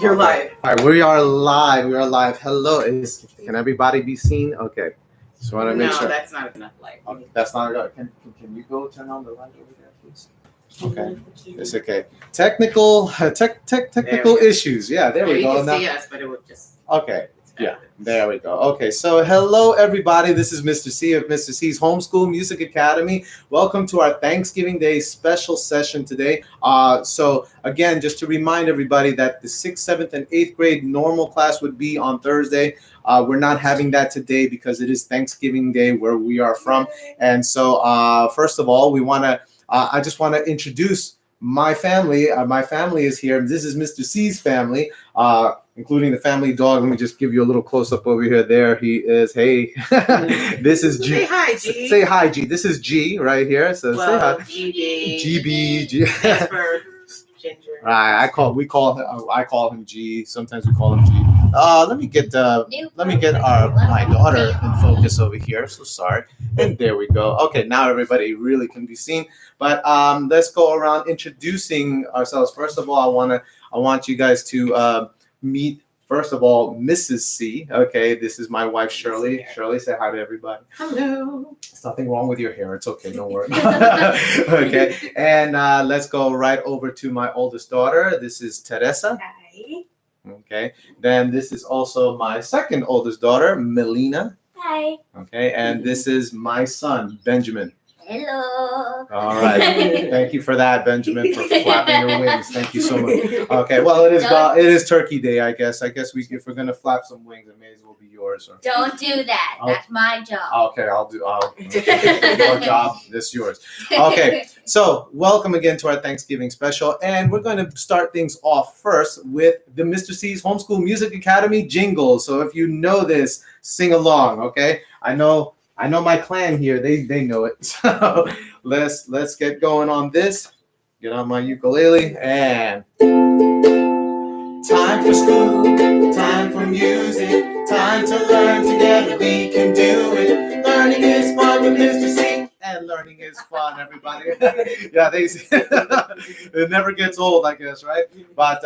You're live. All right, we are live. We are live. Hello. Can everybody be seen? Okay. Just want to make sure. No, that's not enough light. Okay, that's not enough. Can you go turn on the light over there, please? Okay. It's okay. Technical issues. Yeah, there we go. You can see us, but it would just. Okay. Yeah, there we go. Okay, so hello everybody. This is Mr. C of Mr. C's Homeschool Music Academy. Welcome to our Thanksgiving Day special session today. So again, just to remind everybody that the 6th, 7th, and 8th grade normal class would be on Thursday. We're not having that today because it is Thanksgiving Day where we are from. And so first of all, I just want to introduce my family. My family is here. This is Mr. C's family, including the family dog. Let me just give you a little close up over here. There he is. Hey, this is G. Say hi, G. Say hi, G. This is G right here. So say hi. GB. G. For Ginger. I call him G. Sometimes we call him G. Let me get my daughter in focus over here. So sorry. And there we go. Okay, now everybody really can be seen. But let's go around introducing ourselves. First of all, I want you guys to meet. First of all, Mrs. C. Okay, this is my wife Shirley. Shirley, say hi to everybody. Hello. There's nothing wrong with your hair. It's okay. Don't worry. Okay, and let's go right over to my oldest daughter. This is Teresa. Hi. Okay, then this is also my second oldest daughter, Melina. Hi. Okay, and this is my son, Benjamin. Hello. All right. Thank you for that, Benjamin, for flapping your wings. Thank you so much. Okay, well, it is Turkey Day, I guess. If we're gonna flap some wings, it may as well be yours. Or... Don't do that. That's my job. Okay, your job. This yours. Okay, so welcome again to our Thanksgiving special, and we're going to start things off first with the Mr. C's Homeschool Music Academy jingle. So if you know this, sing along. Okay, I know my clan here. They know it. So let's get going on this. Get on my ukulele and time for school, time for music, time to learn together. We can do it. Learning is fun with Mr. C. And learning is fun, everybody. Yeah, it never gets old, I guess, right? But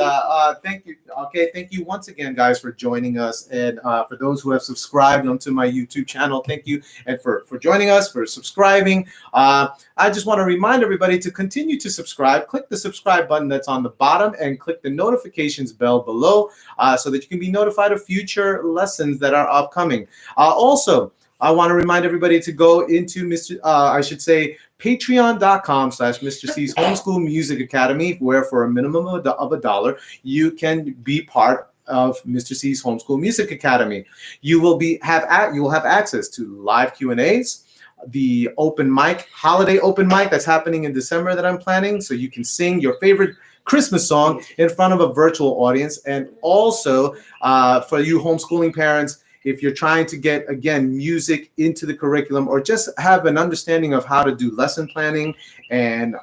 thank you. Okay, thank you once again, guys, for joining us. And for those who have subscribed onto my YouTube channel, thank you. And for joining us, for subscribing. I just want to remind everybody to continue to subscribe. Click the subscribe button that's on the bottom and click the notifications bell below so that you can be notified of future lessons that are upcoming. Also, I want to remind everybody to go into patreon.com/Mr. C's Homeschool Music Academy, where for a minimum of $1, you can be part of Mr. C's Homeschool Music Academy. You will have access to live Q&As, the holiday open mic that's happening in December that I'm planning, so you can sing your favorite Christmas song in front of a virtual audience. And also for you homeschooling parents, if you're trying to get, again, music into the curriculum or just have an understanding of how to do lesson planning and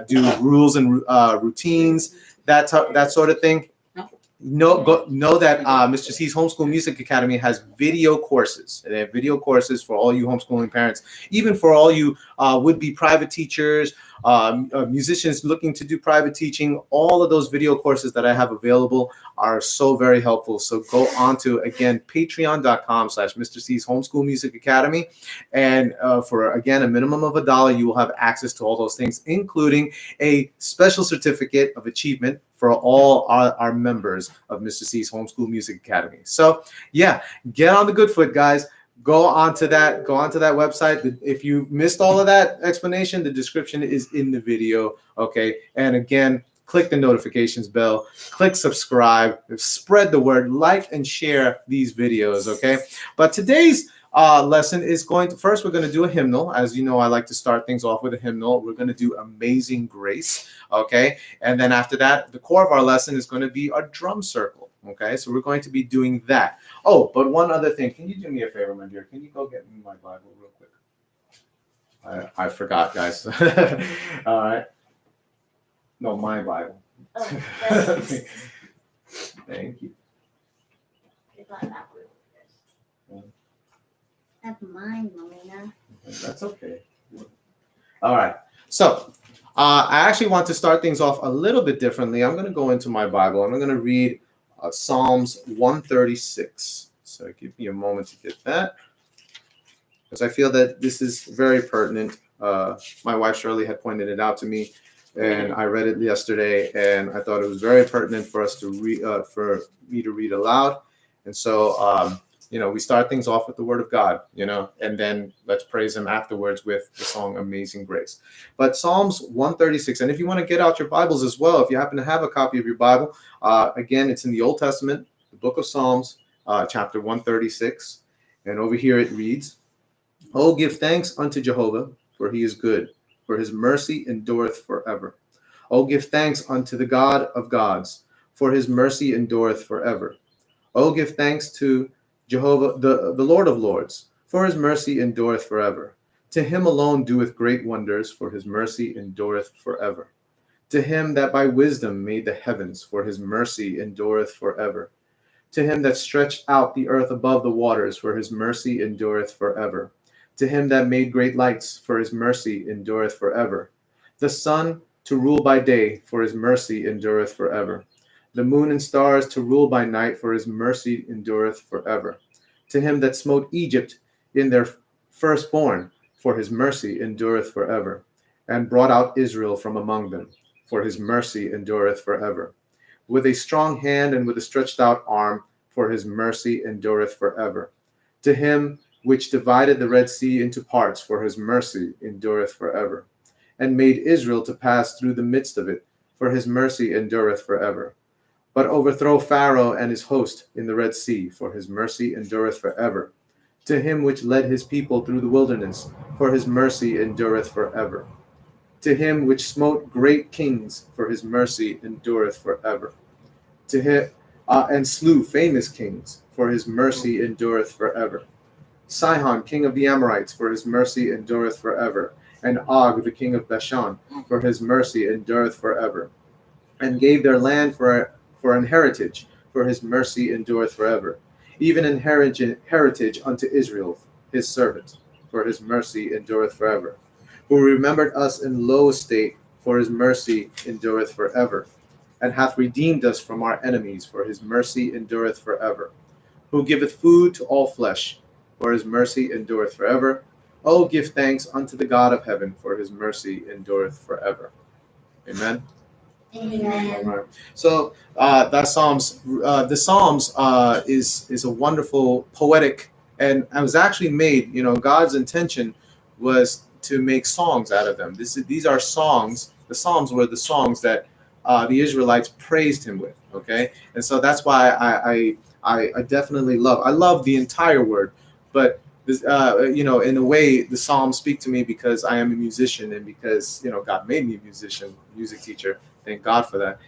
do rules and routines, that sort of thing, know that Mr. C's Homeschool Music Academy has video courses. They have video courses for all you homeschooling parents, even for all you would-be private teachers, musicians looking to do private teaching. All of those video courses that I have available are so very helpful. So go on to, again, patreon.com/Mr. C's Homeschool Music Academy. And for, again, a minimum of $1, you will have access to all those things, including a special certificate of achievement for all our members of Mr. C's Homeschool Music Academy. So yeah, get on the good foot, guys. Go onto that website. If you missed all of that explanation, the description is in the video. Okay. And again, click the notifications bell, click subscribe, spread the word, like and share these videos. Okay. But today's lesson is we're going to do a hymnal. As you know, I like to start things off with a hymnal. We're going to do Amazing Grace. Okay. And then after that, the core of our lesson is going to be our drum circle. Okay. So we're going to be doing that. Oh, but one other thing. Can you do me a favor, my dear? Can you go get me my Bible real quick? I forgot, guys. All right. No, my Bible. Oh, Thank you. That's mine, Melina. That's okay. All right. So I actually want to start things off a little bit differently. I'm going to go into my Bible and I'm going to read Psalms 136. So give me a moment to get that, because I feel that this is very pertinent. My wife Shirley had pointed it out to me, and I read it yesterday, and I thought it was very pertinent for us to read, for me to read aloud. And so, we start things off with the Word of God, and then let's praise Him afterwards with the song "Amazing Grace." But Psalms 136, and if you want to get out your Bibles as well, if you happen to have a copy of your Bible, again, it's in the Old Testament, the Book of Psalms, chapter 136, and over here it reads, "Oh, give thanks unto Jehovah, for He is good, for His mercy endureth forever. Oh, give thanks unto the God of gods, for His mercy endureth forever. Oh, give thanks to Jehovah, the Lord of lords, for His mercy endureth forever. To Him alone doeth great wonders, for His mercy endureth forever. To Him that by wisdom made the heavens, for His mercy endureth forever. To Him that stretched out the earth above the waters, for His mercy endureth forever. To Him that made great lights, for His mercy endureth forever. The sun to rule by day, for His mercy endureth forever. The moon and stars to rule by night, for His mercy endureth forever. To Him that smote Egypt in their firstborn, for His mercy endureth forever. And brought out Israel from among them, for His mercy endureth forever. With a strong hand and with a stretched out arm, for His mercy endureth forever. To Him which divided the Red Sea into parts, for His mercy endureth forever. And made Israel to pass through the midst of it, for His mercy endureth forever. But overthrow Pharaoh and his host in the Red Sea, for His mercy endureth forever. To Him which led His people through the wilderness, for His mercy endureth forever. To Him which smote great kings, for His mercy endureth forever. To Him and slew famous kings, for His mercy endureth forever. Sihon, king of the Amorites, for His mercy endureth forever. And Og, the king of Bashan, for His mercy endureth forever. And gave their land for an heritage, for His mercy endureth forever. Even an heritage unto Israel, His servant, for His mercy endureth forever. Who remembered us in low estate, for His mercy endureth forever. And hath redeemed us from our enemies, for His mercy endureth forever. Who giveth food to all flesh, for His mercy endureth forever. Oh, give thanks unto the God of heaven, for His mercy endureth forever." Amen. Amen. All right. So that Psalms, the Psalms is a wonderful poetic, and it was actually made. God's intention was to make songs out of them. These are songs. The Psalms were the songs that the Israelites praised Him with. Okay, and so that's why I definitely love the entire word, but this, in a way, the Psalms speak to me because I am a musician, and because God made me a musician, music teacher. Thank God for that.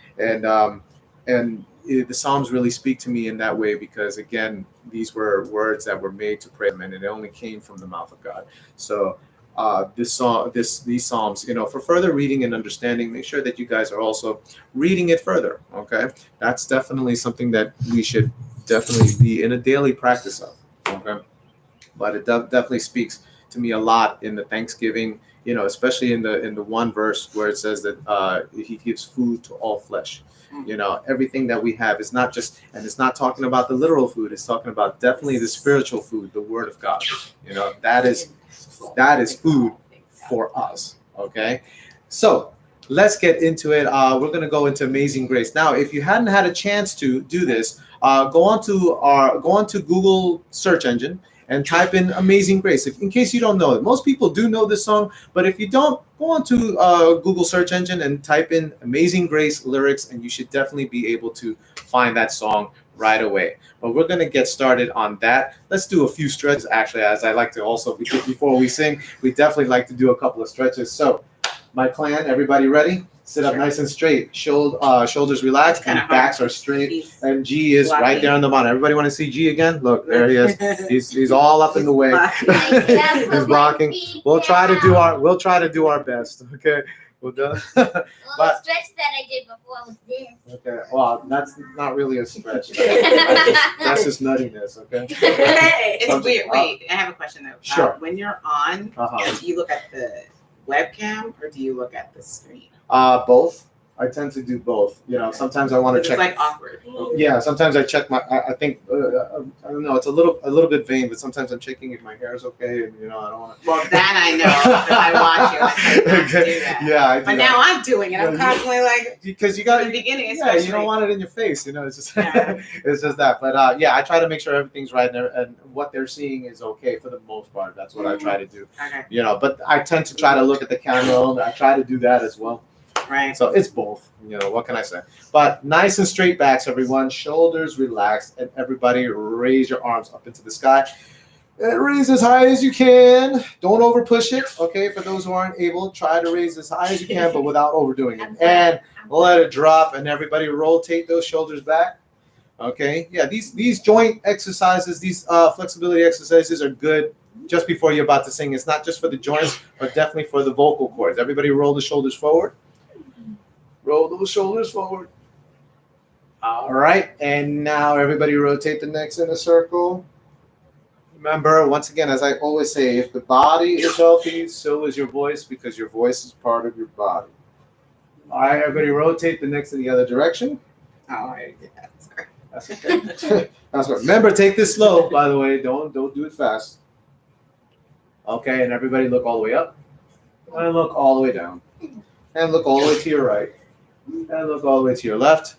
And the Psalms really speak to me in that way because, again, these were words that were made to praise Him, and it only came from the mouth of God. So these Psalms, for further reading and understanding, make sure that you guys are also reading it further. Okay, that's definitely something that we should definitely be in a daily practice of. Okay, but it definitely speaks to me a lot in the Thanksgiving. Especially in the one verse where it says that He gives food to all flesh. Everything that we have is not just, and it's not talking about the literal food. It's talking about definitely the spiritual food, the Word of God. That is food for us. Okay, so let's get into it. We're going to go into Amazing Grace. Now, if you hadn't had a chance to do this, go on to Google search engine and type in Amazing Grace. In case you don't know it, most people do know this song, but if you don't, go on to Google search engine and type in Amazing Grace lyrics, and you should definitely be able to find that song right away. But we're going to get started on that. Let's do a few stretches, actually, as I like to also, before we sing, we definitely like to do a couple of stretches. So, my clan, everybody ready? Sit up nice and straight. Shoulders relaxed and backs are straight. And G is right there on the bottom. Everybody want to see G again? Look, there he is. He's all up in the way. He's blocking. We'll try to do our best. Okay. We'll do. Well, the stretch that I did before was this. Okay. Well, that's not really a stretch. That's just nuttiness. Okay. It's weird. Wait, I have a question though. Sure. When you're on, you look at the webcam or do you look at the screen? Both. I tend to do both. Sometimes I want to It's check. like awkward. Yeah, sometimes I check my. I think I don't know. It's a little bit vain, but sometimes I'm checking if my hair is okay, and I don't want to. Well, that I know because I watch you. I try not to do that. Yeah, I do But that. now I'm doing it. I'm Yeah, constantly like because you in got the beginning, yeah, especially. you don't want it in your face. It's just Yeah. it's just that. But yeah, I try to make sure everything's right and what they're seeing is okay for the most part. That's what I try to do. Okay. But I tend to try to look at the camera. And I try to do that as well. Right. So it's both. What can I say? But nice and straight backs, everyone. Shoulders relaxed, and everybody raise your arms up into the sky. And raise as high as you can. Don't over push it. Okay, for those who aren't able, try to raise as high as you can, but without overdoing it. And let it drop, and everybody rotate those shoulders back. Okay, yeah, these joint exercises, these flexibility exercises are good just before you're about to sing. It's not just for the joints, but definitely for the vocal cords. Everybody roll the shoulders forward. Roll those shoulders forward. All right, and now everybody rotate the necks in a circle. Remember, once again, as I always say, if the body is healthy, so is your voice, because your voice is part of your body. All right, everybody rotate the necks in the other direction. Oh, I already did that. Sorry. That's okay. That's right. Remember, take this slow, by the way. Don't do it fast. Okay, and everybody look all the way up. And look all the way down. And look all the way to your right. And look all the way to your left.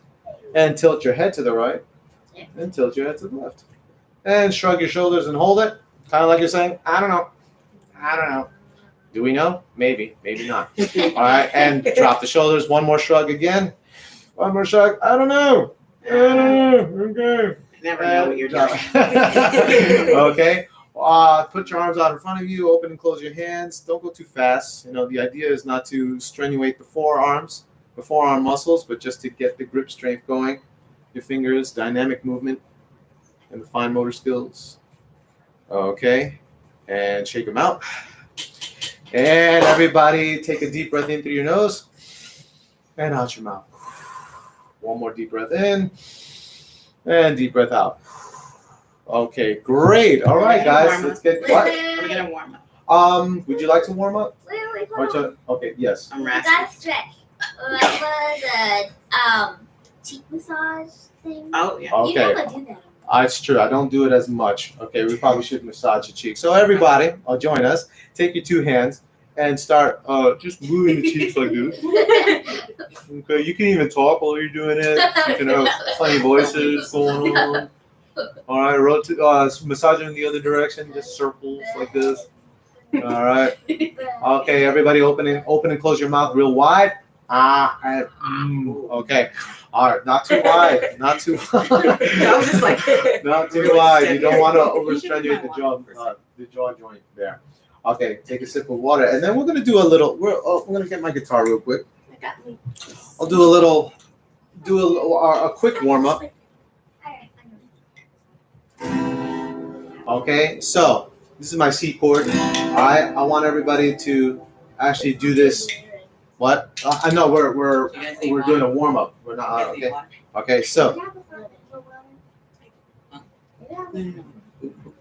And tilt your head to the right. And tilt your head to the left. And shrug your shoulders and hold it. Kind of like you're saying, I don't know. I don't know. Do we know? Maybe. Maybe not. All right. And drop the shoulders. One more shrug again. One more shrug. I don't know. I don't know. Okay. I never know what you're doing. Okay. Put your arms out in front of you. Open and close your hands. Don't go too fast. The idea is not to strenuate the forearms, the forearm muscles, but just to get the grip strength going. Your fingers, dynamic movement, and the fine motor skills. Okay. And shake them out. And everybody take a deep breath in through your nose and out your mouth. One more deep breath in and deep breath out. Okay, great. All right, guys, let's get what? We're gonna warm up. Would you like to warm up? Wait, Or hold on. okay, yes. I'm You raspy. gotta stretch. Remember the cheek massage thing? Oh yeah. You Okay, never do that. it's true. I don't do it as much. Okay, we probably should massage your cheeks. So everybody, join us. Take your two hands and start just moving the cheeks like this. Okay, you can even talk while you're doing it. You can have funny voices going on. All right, rotate, massage in the other direction, just circles like this. All right. Okay, everybody, open and close your mouth real wide. Okay. All right, not too wide, not too wide. I was just like Not too really wide. stiff. You don't want to You should overstretch have the jaw joint there. Okay, take a sip of water, and then we're gonna do a little. We're gonna get my guitar real quick. I'll do a quick warm up. Okay, so this is my C chord. All right, I want everybody to actually do this. What? I know we're doing a warm up. We're not okay. Okay, so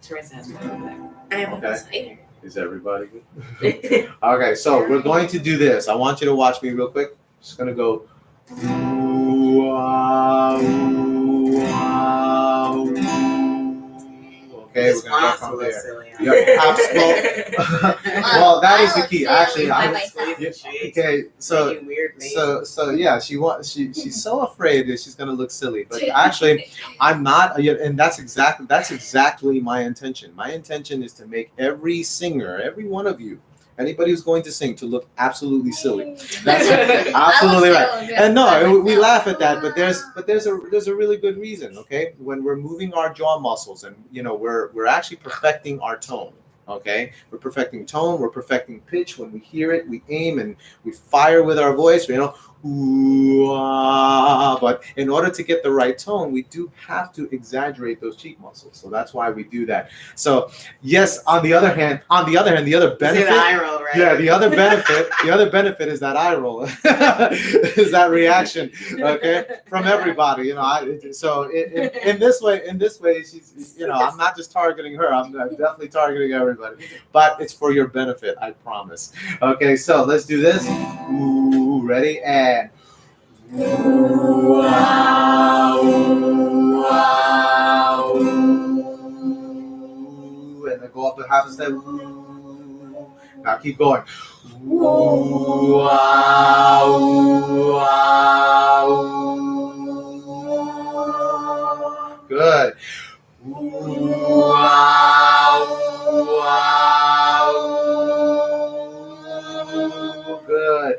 Teresa has okay. Is everybody good? Okay, so we're going to do this. I want you to watch me real quick. Just gonna go. Okay, we're gonna go from there. Yep, absolutely. Well, that is the key. Actually, okay. So yeah, she's so afraid that she's gonna look silly, but actually, I'm not. And that's exactly my intention. My intention is to make every singer, every one of you, anybody who's going to sing, to look absolutely silly. That's absolutely right. And no, we laugh at that, but there's a really good reason. Okay, when we're moving our jaw muscles, and we're actually perfecting our tone. Okay, we're perfecting tone, we're perfecting pitch. When we hear it, we aim and we fire with our voice. But But in order to get the right tone, we do have to exaggerate those cheek muscles. So that's why we do that. So yes, on the other hand, the other benefit. Is it eye roll, right? Yeah, the other benefit is that eye roll, is that reaction, okay, from everybody. So in this way, she's, I'm not just targeting her. I'm definitely targeting everybody, but it's for your benefit, I promise. Okay, so let's do this. Ooh, ready and. Wow, wow, and then go up to half a step. Now keep going. Wow, wow. Good. Wow, wow. Good.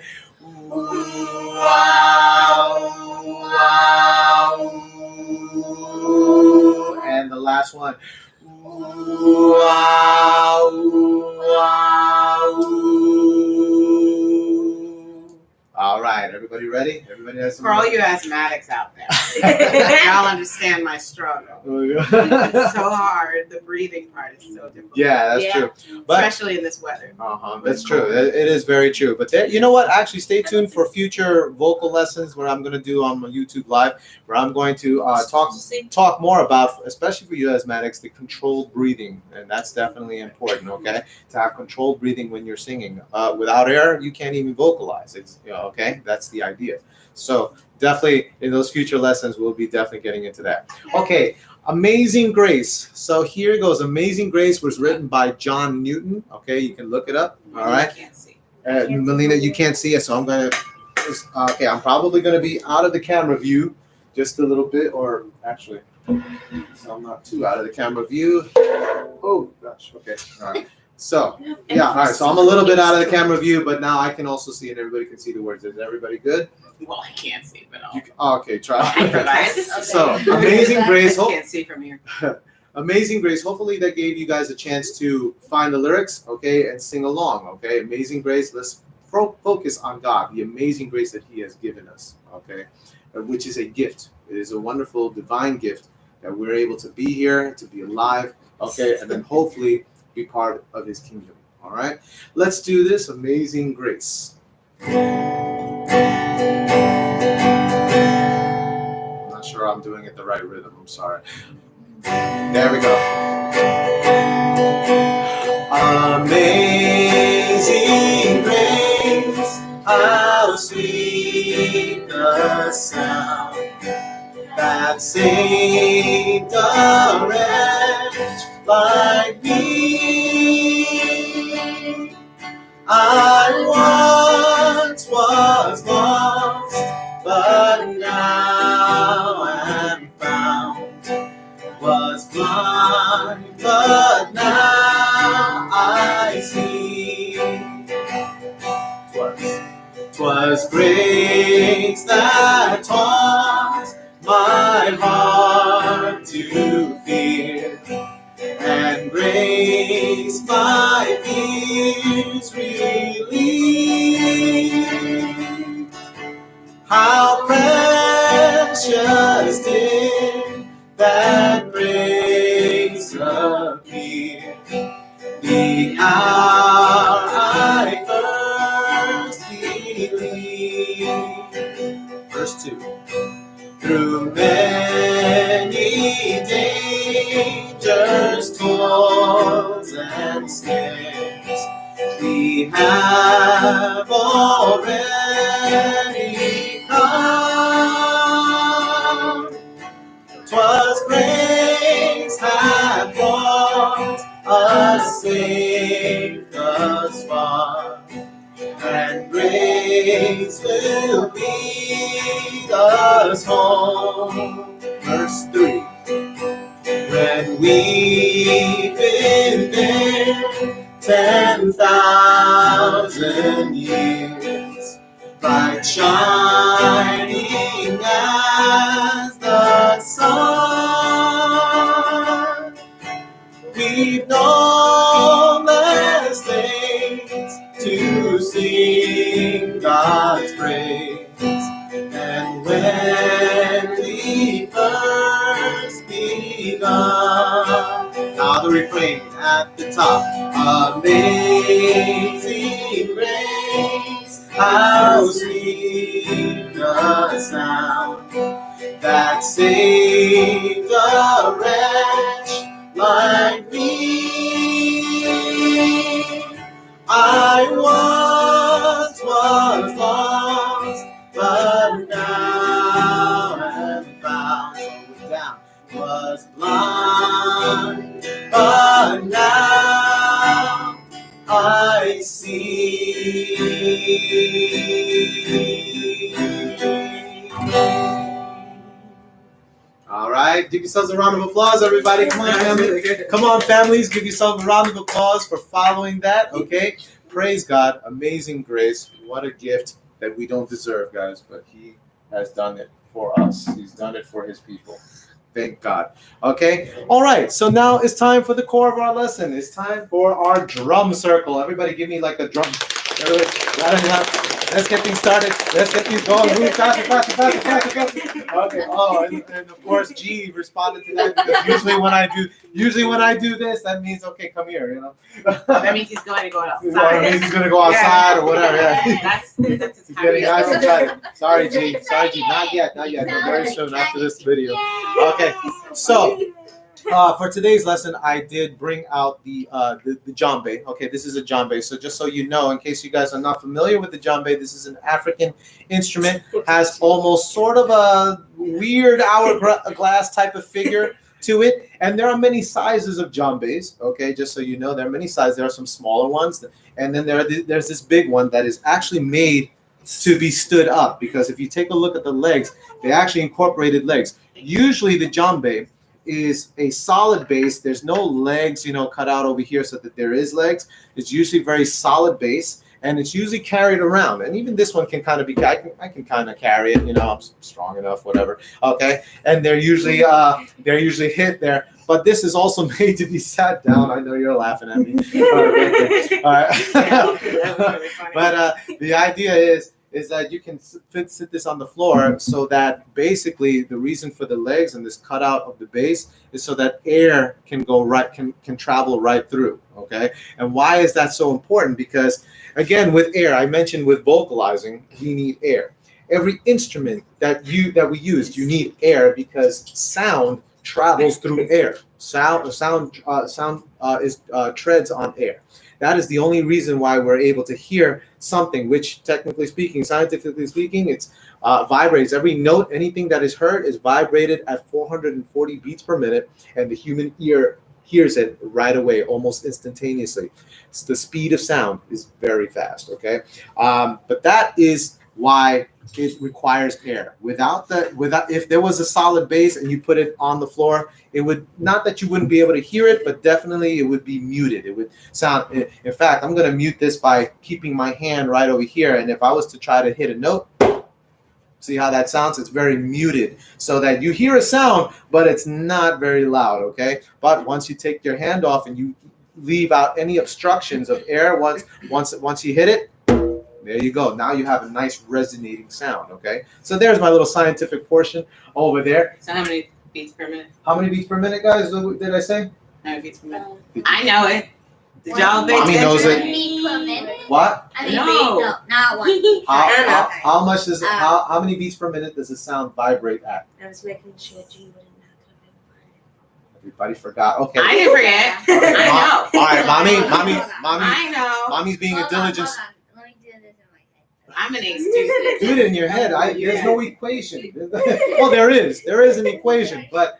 Wow, wow. And the last one. Wow, wow. All right, everybody ready? Everybody has some. For all you asthmatics out there, y'all understand my struggle. It's so hard. The breathing part is so difficult. Yeah, that's true. But, especially in this weather. That's true. It is very true. But you know what? Actually, stay tuned for future vocal lessons where I'm going to do on my YouTube Live, where I'm going to talk more about, especially for you asthmatics, the controlled breathing, and that's definitely important. Okay, to have controlled breathing when you're singing. Without air, you can't even vocalize. It's okay. That's the idea. So definitely in those future lessons, we'll be definitely getting into that. Okay. Amazing Grace. So here goes. Amazing Grace was written by John Newton. Okay, you can look it up. All right. I can't see. Melina, you can't see it, so I'm gonna. Okay, I'm probably gonna be out of the camera view just a little bit, or actually, so I'm not too out of the camera view. Oh gosh. Okay. All right. So yeah. All right. So I'm a little bit out of the camera view, but now I can also see, and everybody can see the words. Is everybody good? Well, I can't see, but I'll. Okay, try. Okay. So, Amazing Grace. I can't see from here. Amazing Grace. Hopefully that gave you guys a chance to find the lyrics, okay, and sing along, okay. Amazing Grace. Let's focus on God, the amazing grace that He has given us, okay, which is a gift. It is a wonderful divine gift that we're able to be here, to be alive, okay, and then hopefully be part of His kingdom. All right. Let's do this. Amazing Grace. I'm not sure I'm doing it the right rhythm. I'm sorry. There we go. Amazing grace, how sweet the sound that saved a wretch like me. I once was lost, but now am found. Was blind, but now I see. 'Twas grace that taught my heart to fear, and grace my fears relieved. How precious did that grace appear, the hour I first believed. Verse 2. Through many dangers, toils, and snares, we have already come. 'Twas grace that brought us safe thus far, and grace will lead us home. Verse 3. When we've been there 10,000 years, bright shining as the sun, we've no less things to sing God's praise. And when refrain at the top. Amazing grace, how sweet the sound that saved a wretch like me. I once was lost, but now am found. So down. Was blind, but now I see. All right, give yourselves a round of applause, everybody. Come on, family. Come on, families. Give yourself a round of applause for following that. Okay. Praise God. Amazing grace. What a gift that we don't deserve, guys, but He has done it for us. He's done it for His people. Thank God. Okay. All right. So now it's time for the core of our lesson. It's time for our drum circle. Everybody give me like a drum. Let's get things started. Let's get these going. Move faster. Okay. Oh, and of course, G responded to that because usually when I do this, that means okay, come here. You know. That means he's going to go outside. That means he's gonna go outside or whatever. Yeah. That's He's getting nice and tight. Sorry, G. Not yet. Very soon after this video. Okay. So. For today's lesson, I did bring out the djembe. Okay, this is a djembe. So just so you know, in case you guys are not familiar with the djembe, this is an African instrument. Has almost sort of a weird hourglass type of figure to it. And there are many sizes of djembes. Okay, just so you know, there are many sizes. There are some smaller ones, and then there's this big one that is actually made to be stood up. Because if you take a look at the legs, they actually incorporated legs. Usually the djembe is a solid base. There's no legs, cut out over here so that there is legs. It's usually very solid base, and it's usually carried around. And even this one can kind of be, I can kind of carry it, I'm strong enough, whatever. Okay, and they're usually hit there. But this is also made to be sat down. I know you're laughing at me. All right. But the idea is that you can sit this on the floor so that basically the reason for the legs and this cutout of the base is so that air can go right, can travel right through, okay? And why is that so important? Because again, with air, I mentioned with vocalizing, we need air. Every instrument that we use, you need air because sound travels through air. Sound treads on air. That is the only reason why we're able to hear something, which technically speaking, scientifically speaking, it's vibrates. Every note, anything that is heard is vibrated at 440 beats per minute, and the human ear hears it right away, almost instantaneously. So the speed of sound is very fast, okay? But that is why it requires air. If there was a solid base and you put it on the floor, it would, not that you wouldn't be able to hear it, but definitely it would be muted. It would sound, in fact, I'm going to mute this by keeping my hand right over here. And if I was to try to hit a note, see how that sounds? It's very muted so that you hear a sound, but it's not very loud, okay? But once you take your hand off and you leave out any obstructions of air, once you hit it, there you go. Now you have a nice resonating sound, okay? So there's my little scientific portion over there. So how many beats per minute? How many beats per minute, guys, did I say? How many beats per minute? I know it. Did y'all pay Mommy knows attention? it. Beat per minute? What? I mean, No. no, not one. How much does it, how many beats per minute does the sound vibrate at? I was making sure G wouldn't knock on Everybody forgot. Okay. I didn't forget. I know. All right, mommy. I know. Mommy's being a diligent. Hold on. Let me do this in my head. I'm an A student. Do it in your head. There's no equation. Well, there is an equation, but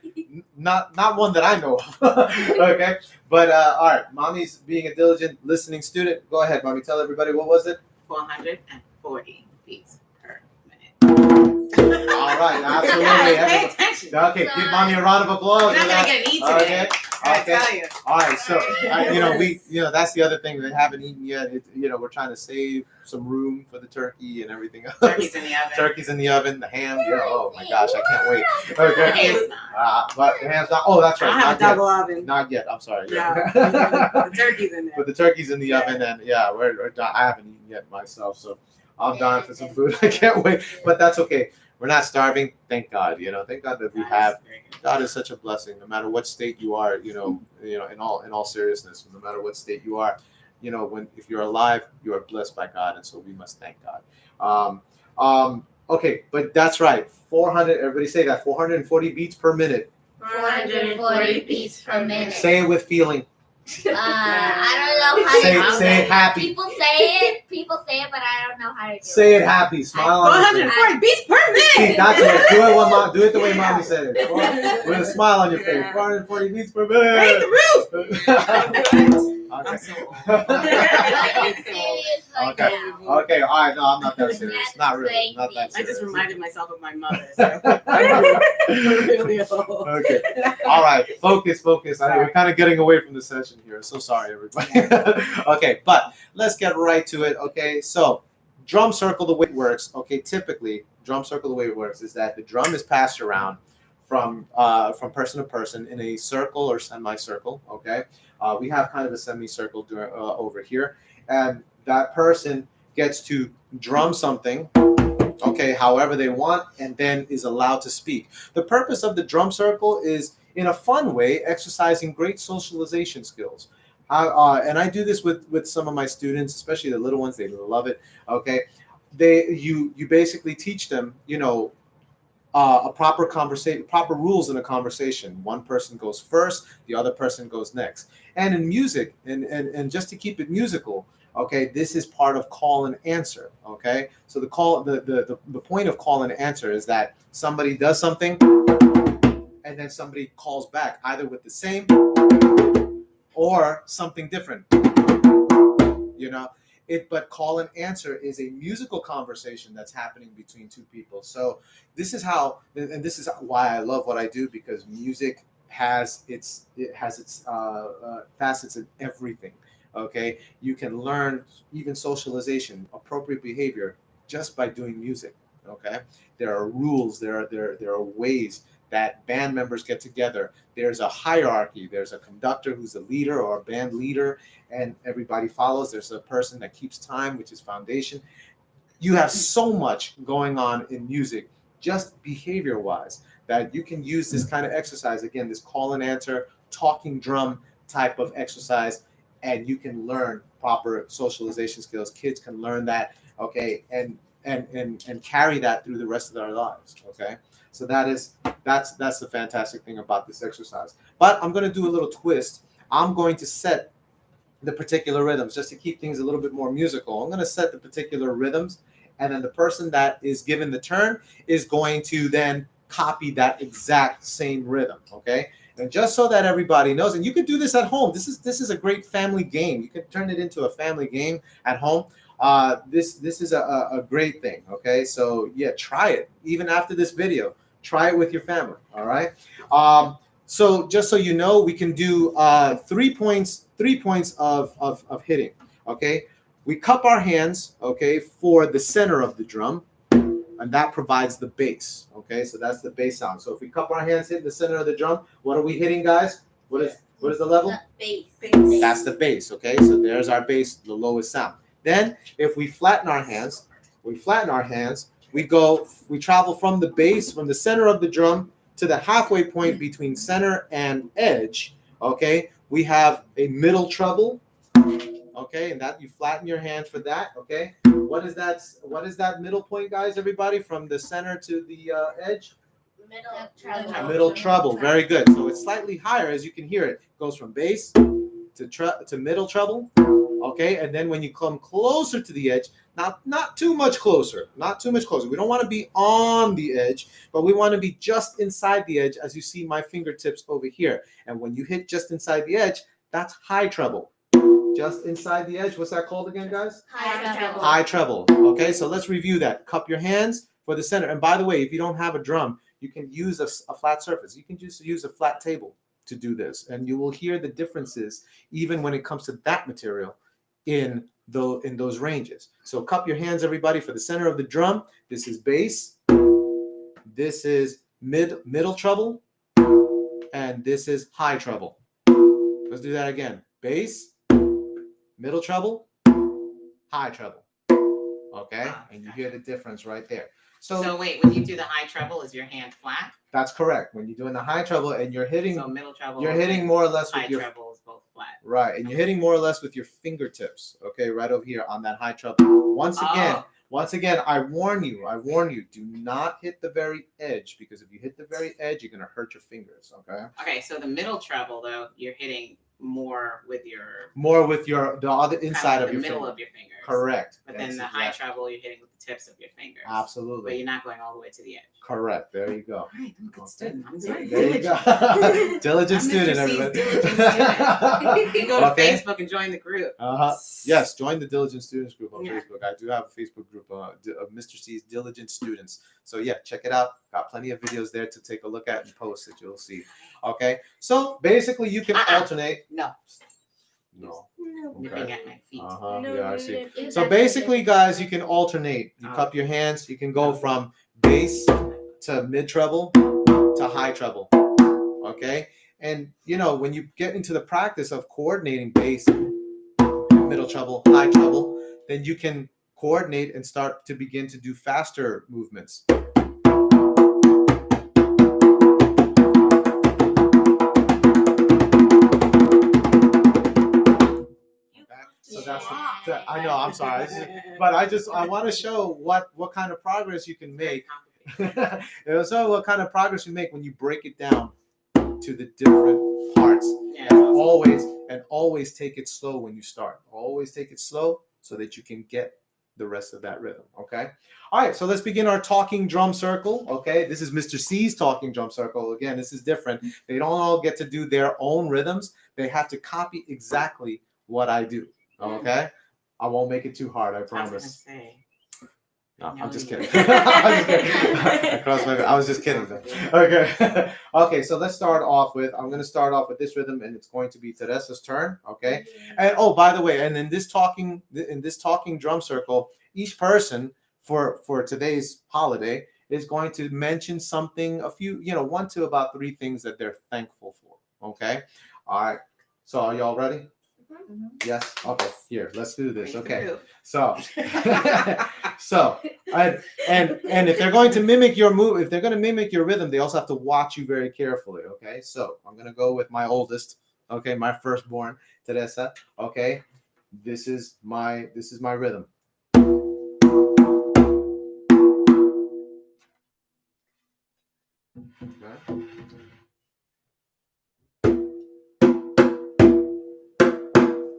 not one that I know of. Okay, but all right. Mommy's being a diligent listening student. Go ahead, mommy. Tell everybody, what was it? 440 beats per minute. All right, absolutely. Pay attention. Okay, give mommy a round of applause. We're not gonna get an E today. I tell you. All right, so that's the other thing. We haven't eaten yet. We're trying to save some room for the turkey and everything else. Turkey's in the oven. Turkey's in the oven. The ham. Oh my gosh, I can't wait. Okay. The ham's not. But the ham's not. Oh, that's right. I have a double oven. Not yet. I'm sorry. Yeah. The turkey's in there. But the turkey's in the oven, and we're I haven't eaten yet myself, so I'm dying for some food. I can't wait. But that's okay. We're not starving. Thank God. Thank God that we have. God is such a blessing. No matter what state you are, in all seriousness, no matter what state you are, if you're alive, you are blessed by God, and so we must thank God. Okay, but that's right. 400. Everybody say that. 440 beats per minute. 440 beats per minute. Say it with feeling. I don't know how to Say it happy. People say it, but I don't know how to do it. Say it happy. Smile on your face. 440 beats per minute. See, that's it. Do it the way Mommy said it. With a smile on your face. 440 beats per minute. Raise the roof. Okay. I'm so old. Serious like Okay. that. Okay. All right. No, I'm not that serious. That's Not really. Not that crazy. I serious. just reminded myself of my mother. So I'm really old. Okay. All right. Focus. We're kind of getting away from the session here. So sorry, everybody. Okay, but let's get right to it. Okay. So, drum circle, the way it works. Okay. Typically, drum circle, the way it works is that the drum is passed around from person to person in a circle or semicircle. Okay. We have kind of a semicircle over here, and that person gets to drum something, okay, however they want, and then is allowed to speak. The purpose of the drum circle is, in a fun way, exercising great socialization skills. And I do this with some of my students, especially the little ones. They love it. Okay, you basically teach them, a proper conversation, proper rules in a conversation. One person goes first, the other person goes next. And in music, and just to keep it musical, okay, this is part of call and answer. Okay, so the point of call and answer is that somebody does something, and then somebody calls back either with the same or something different. But call and answer is a musical conversation that's happening between two people. So this is how, and this is why I love what I do, because music has its facets in everything. Okay, you can learn even socialization, appropriate behavior, just by doing music. Okay, there are rules, there are ways that band members get together. There's a hierarchy. There's a conductor who's a leader or a band leader, and everybody follows. There's a person that keeps time, which is foundation. You have so much going on in music, just behavior-wise, that you can use this kind of exercise, again, this call and answer, talking drum type of exercise, and you can learn proper socialization skills. Kids can learn that, okay, and carry that through the rest of their lives, okay? So that's the fantastic thing about this exercise. But I'm going to do a little twist. I'm going to set the particular rhythms just to keep things a little bit more musical. I'm going to set the particular rhythms, and then the person that is given the turn is going to then copy that exact same rhythm, okay? And just so that everybody knows, and you can do this at home. This is a great family game. You can turn it into a family game at home. This is a great thing, okay? So yeah, try it. Even after this video, try it with your family, all right? So just so you know, we can do 3 points of hitting, okay? We cup our hands, okay, for the center of the drum, and that provides the bass, okay? So that's the bass sound. So if we cup our hands, hit the center of the drum, what are we hitting, guys? What is the level? The bass. That's the bass, okay? So there's our bass, the lowest sound. Then if we flatten our hands, we travel from the bass, from the center of the drum to the halfway point between center and edge, okay? We have a middle treble, okay? And that you flatten your hands for that, okay? What is that middle point, guys, everybody, from the center to the edge? Middle treble. Very good. So it's slightly higher, as you can hear it. It goes from bass to middle treble, okay? And then when you come closer to the edge, not too much closer. We don't want to be on the edge, but we want to be just inside the edge, as you see my fingertips over here. And when you hit just inside the edge, that's high treble. Just inside the edge. What's that called again, guys? High treble. High treble. Okay, so let's review that. Cup your hands for the center. And by the way, if you don't have a drum, you can use a flat surface. You can just use a flat table to do this. And you will hear the differences even when it comes to that material in those ranges. So cup your hands, everybody, for the center of the drum. This is bass. This is middle treble. And this is high treble. Let's do that again. Bass, middle treble, high treble. Okay? And you hear the difference right there. So wait, when you do the high treble, is your hand flat? That's correct. When you're doing the high treble and you're hitting, So middle treble. you're hitting more or less high with your treble is both flat. right, and you're hitting more or less with your fingertips. Okay, right over here on that high treble. Once again, I warn you, do not hit the very edge, because if you hit the very edge, you're gonna hurt your fingers. Okay. Okay, so the middle treble though, you're hitting more with your The other inside of the your middle finger. of your fingers. Correct. But then the high treble, you're hitting with the tips of your fingers. But Absolutely. you're not going all the way to the edge. Correct. There you go. All right, I'm a good student. I'm sorry. There you go. Diligent I'm student, Mr. C's everybody. diligent student. You go to Okay. Facebook and join the group. Yes, join the Diligent Students group on Yeah. Facebook. I do have a Facebook group of Mr. C's Diligent Students. So yeah, check it out. Got plenty of videos there to take a look at and post that you'll see. Okay, so basically you can alternate. No. No. Nipping Okay. at my feet. Yeah, I see. no. So basically, guys, you can alternate. You cup your hands. You can go from bass to mid treble to high treble. Okay, and when you get into the practice of coordinating bass, middle treble, high treble, then you can coordinate and start to begin to do faster movements. So that's I know, I'm sorry, but I want to show what kind of progress you can make. So what kind of progress you make when you break it down to the different parts. Yeah. And always take it slow when you start. Always take it slow so that you can get the rest of that rhythm. Okay. All right. So let's begin our talking drum circle. Okay. This is Mr. C's talking drum circle. Again, this is different. They don't all get to do their own rhythms. They have to copy exactly what I do. Okay. I won't make it too hard. I I was gonna promise. say. No, I'm just No, kidding. I was just kidding. Though. Okay. Okay. So let's start off with. I'm going to start off with this rhythm, and it's going to be Teresa's turn. Okay. And oh, by the way, and in this talking drum circle, each person for today's holiday is going to mention something, a few, 1 to about 3 things that they're thankful for. Okay. All right. So are y'all ready? Yes. Okay. Here, let's do this. Okay. So, and if they're going to mimic your move, if they're going to mimic your rhythm, they also have to watch you very carefully. Okay. So I'm going to go with my oldest. Okay, my firstborn, Teresa. Okay. This is my rhythm. Okay.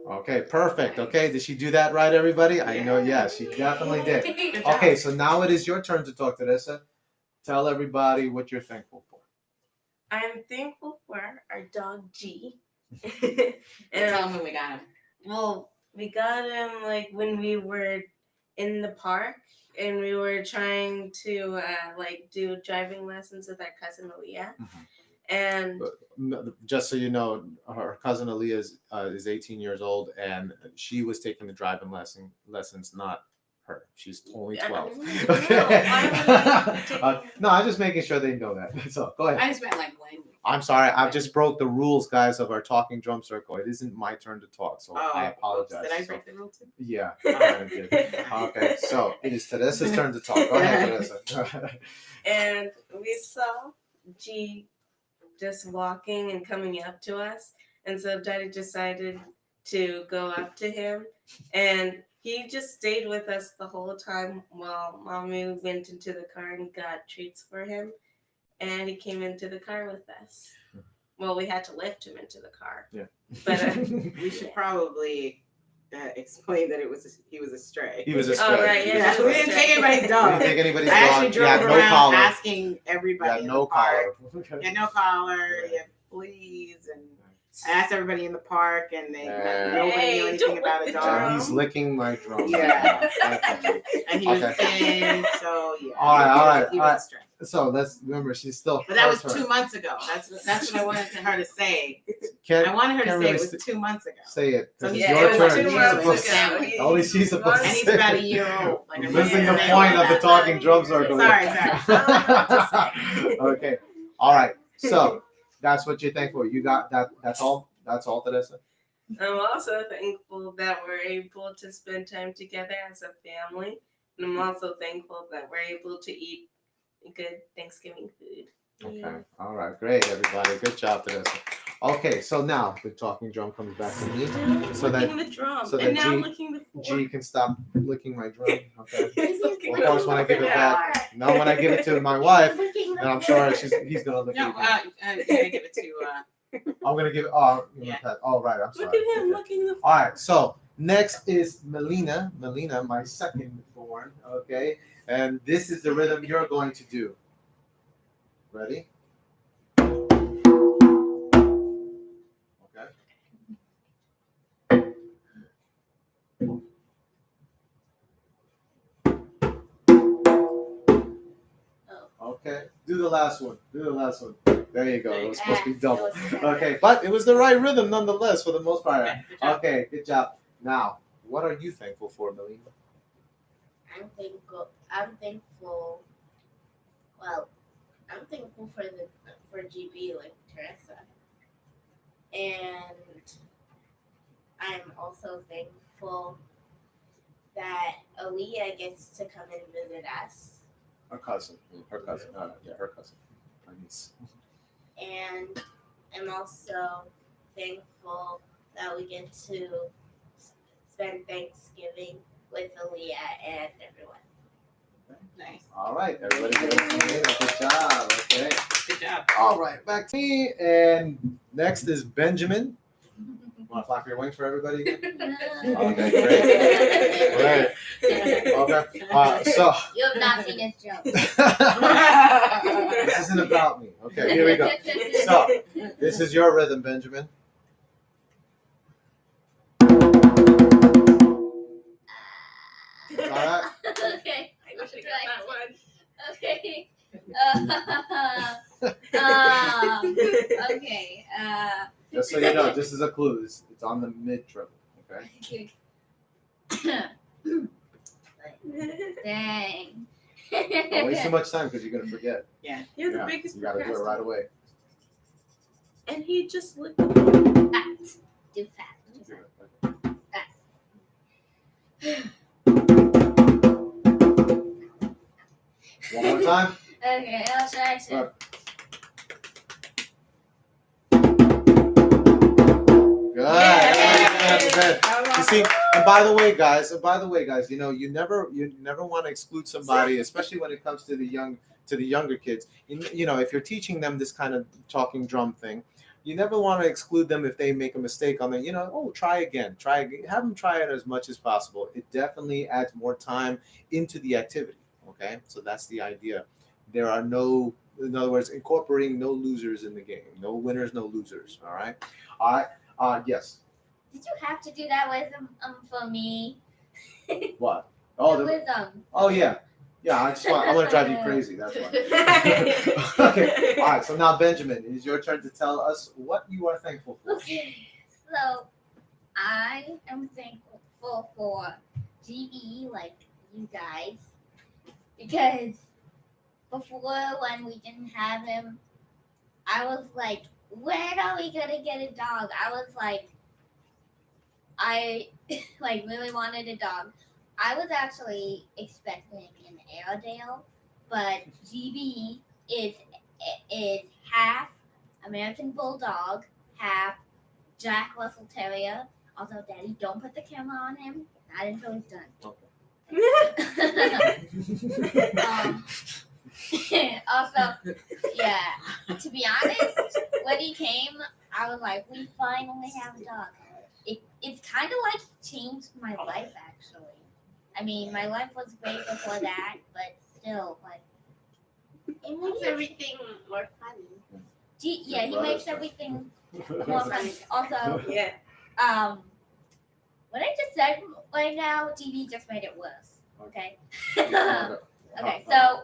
Okay, perfect. Okay, did she do that right, everybody? I know, yes, she definitely did. Good job. Okay, so now it is your turn to talk, Teresa. Tell everybody what you're thankful for. I'm thankful for our dog G. Tell them when we got him. Well, we got him like when we were in the park and we were trying to do driving lessons with our cousin Aaliyah. And Just so you know, her cousin Aaliyah is 18 years old, and she was taking the driving lessons, not her. She's only 12. No, Okay. why No, I'm just making sure they know that. So go ahead. I just meant like when. I'm sorry. I've just broke the rules, guys, of our talking drum circle. It isn't my turn to talk, so I apologize. Did I break the rule too? Yeah, I did. Okay, so it is Teresa's turn to talk. Go ahead, Teresa. And we saw G just walking and coming up to us. And so Daddy decided to go up to him. And he just stayed with us the whole time while Mommy went into the car and got treats for him. And he came into the car with us. Well, we had to lift him into the car. Yeah. But We should probably explain that he was a stray. He was a stray. Oh, right, yeah. Yeah, we didn't take anybody's We dog. didn't take anybody's I actually dog. drove You had no around collar. asking You everybody had in no the park. collar. You had no collar. You had fleas, and I asked everybody in the park, and nobody knew anything about a And dog. he's licking my drum. Yeah. Okay. And he was Okay. thin, so yeah. All right. He was a stray. So let's remember, she's still. But that was her turn. 2 months ago. That's what I wanted her to say. Can't, I wanted her to can't say really it was 2 months ago. say it. 'Cause So it's yeah, your it was turn. 2 She's months supposed ago. to- Only she's supposed And to he's say about it. a year old. Like, I'm Missing the saying point of the that. talking drum circle. Sorry. Okay. All right. So that's what you're thankful for. You got that. That's all. That's all, Teresa. I'm also thankful that we're able to spend time together as a family. And I'm also thankful that we're able to eat good Thanksgiving food. Okay. All right. Great, everybody. Good job to this. Okay. So now the talking drum comes back to me, so licking that the drum, so and that now G- licking the floor. G can stop licking my drum. Okay. He's licking Of course, when I give it back, now when I give it to my wife, then I'm sure he's gonna lick No, it. Again. I'm gonna give it to. I'm gonna give it. Oh, Yeah. oh, right. I'm sorry. Look at him Okay. licking the floor. All right. So next is Melina. Melina, my second born. Okay. And this is the rhythm you're going to do. Ready? Okay. Okay. Do the last one. Do the last one. There you go. It was supposed to be double. Okay. But it was the right rhythm nonetheless for the most part. Okay, good job. Okay. Good job. Now, what are you thankful for, Melina? I'm thankful. Well, I'm thankful for GB like Teresa, and I'm also thankful that Aaliyah gets to come and visit us, Her cousin. Her cousin. Yeah, her cousin. My niece. and I'm also thankful that we get to spend Thanksgiving with Aaliyah and everyone. Nice. All right. Everybody give it to Melina. Good job. Okay. Good job. All right, back to me. And next is Benjamin. Want to flap your wings for everybody again? Okay, great. Great. Okay. So You have not seen his joke. this isn't about me. Okay, here we go. So this is your rhythm, Benjamin. All right. Okay. I wish I got that one. Okay. Okay. Just so you know, this is a clue. It's on the mid treble. Okay. Dang. Don't waste too much time because you're gonna forget. You're the Yeah, biggest you gotta do it right away. And he just licked Too fast. One more time. Okay, I'll try to. Right. Good. Yeah. You see, and by the way, guys, you know, you never want to exclude somebody, especially when it comes to the younger kids. You know, if you're teaching them this kind of talking drum thing, you never want to exclude them if they make a mistake on the, you know, try again, have them try it as much as possible. It definitely adds more time into the activity. Okay, so that's the idea. There are no, in other words, incorporating no losers in the game. No winners, no losers. All right. Yes. Did you have to do that with for me? What? Oh, With oh yeah. Yeah, I want to drive you crazy. That's why. Okay. All right. So now, Benjamin, it is your turn to tell us what you are thankful for. Okay. So I am thankful for GE, like you guys, because before when we didn't have him, I was like, when are we gonna get a dog? I was like, I like really wanted a dog. I was actually expecting an Airedale, but GB is half American Bulldog, half Jack Russell Terrier. Also, Daddy, don't put the camera on him. Not until he's done. Also, yeah. To be honest, when he came, I was like, we finally have a dog. It's kind of like changed my life, actually. I mean, my life was great before that, but still, like, It makes everything more fun. he makes everything more fun. Also, Yeah. what I just said right now, TV just made it worse. Okay. Okay. Okay. So,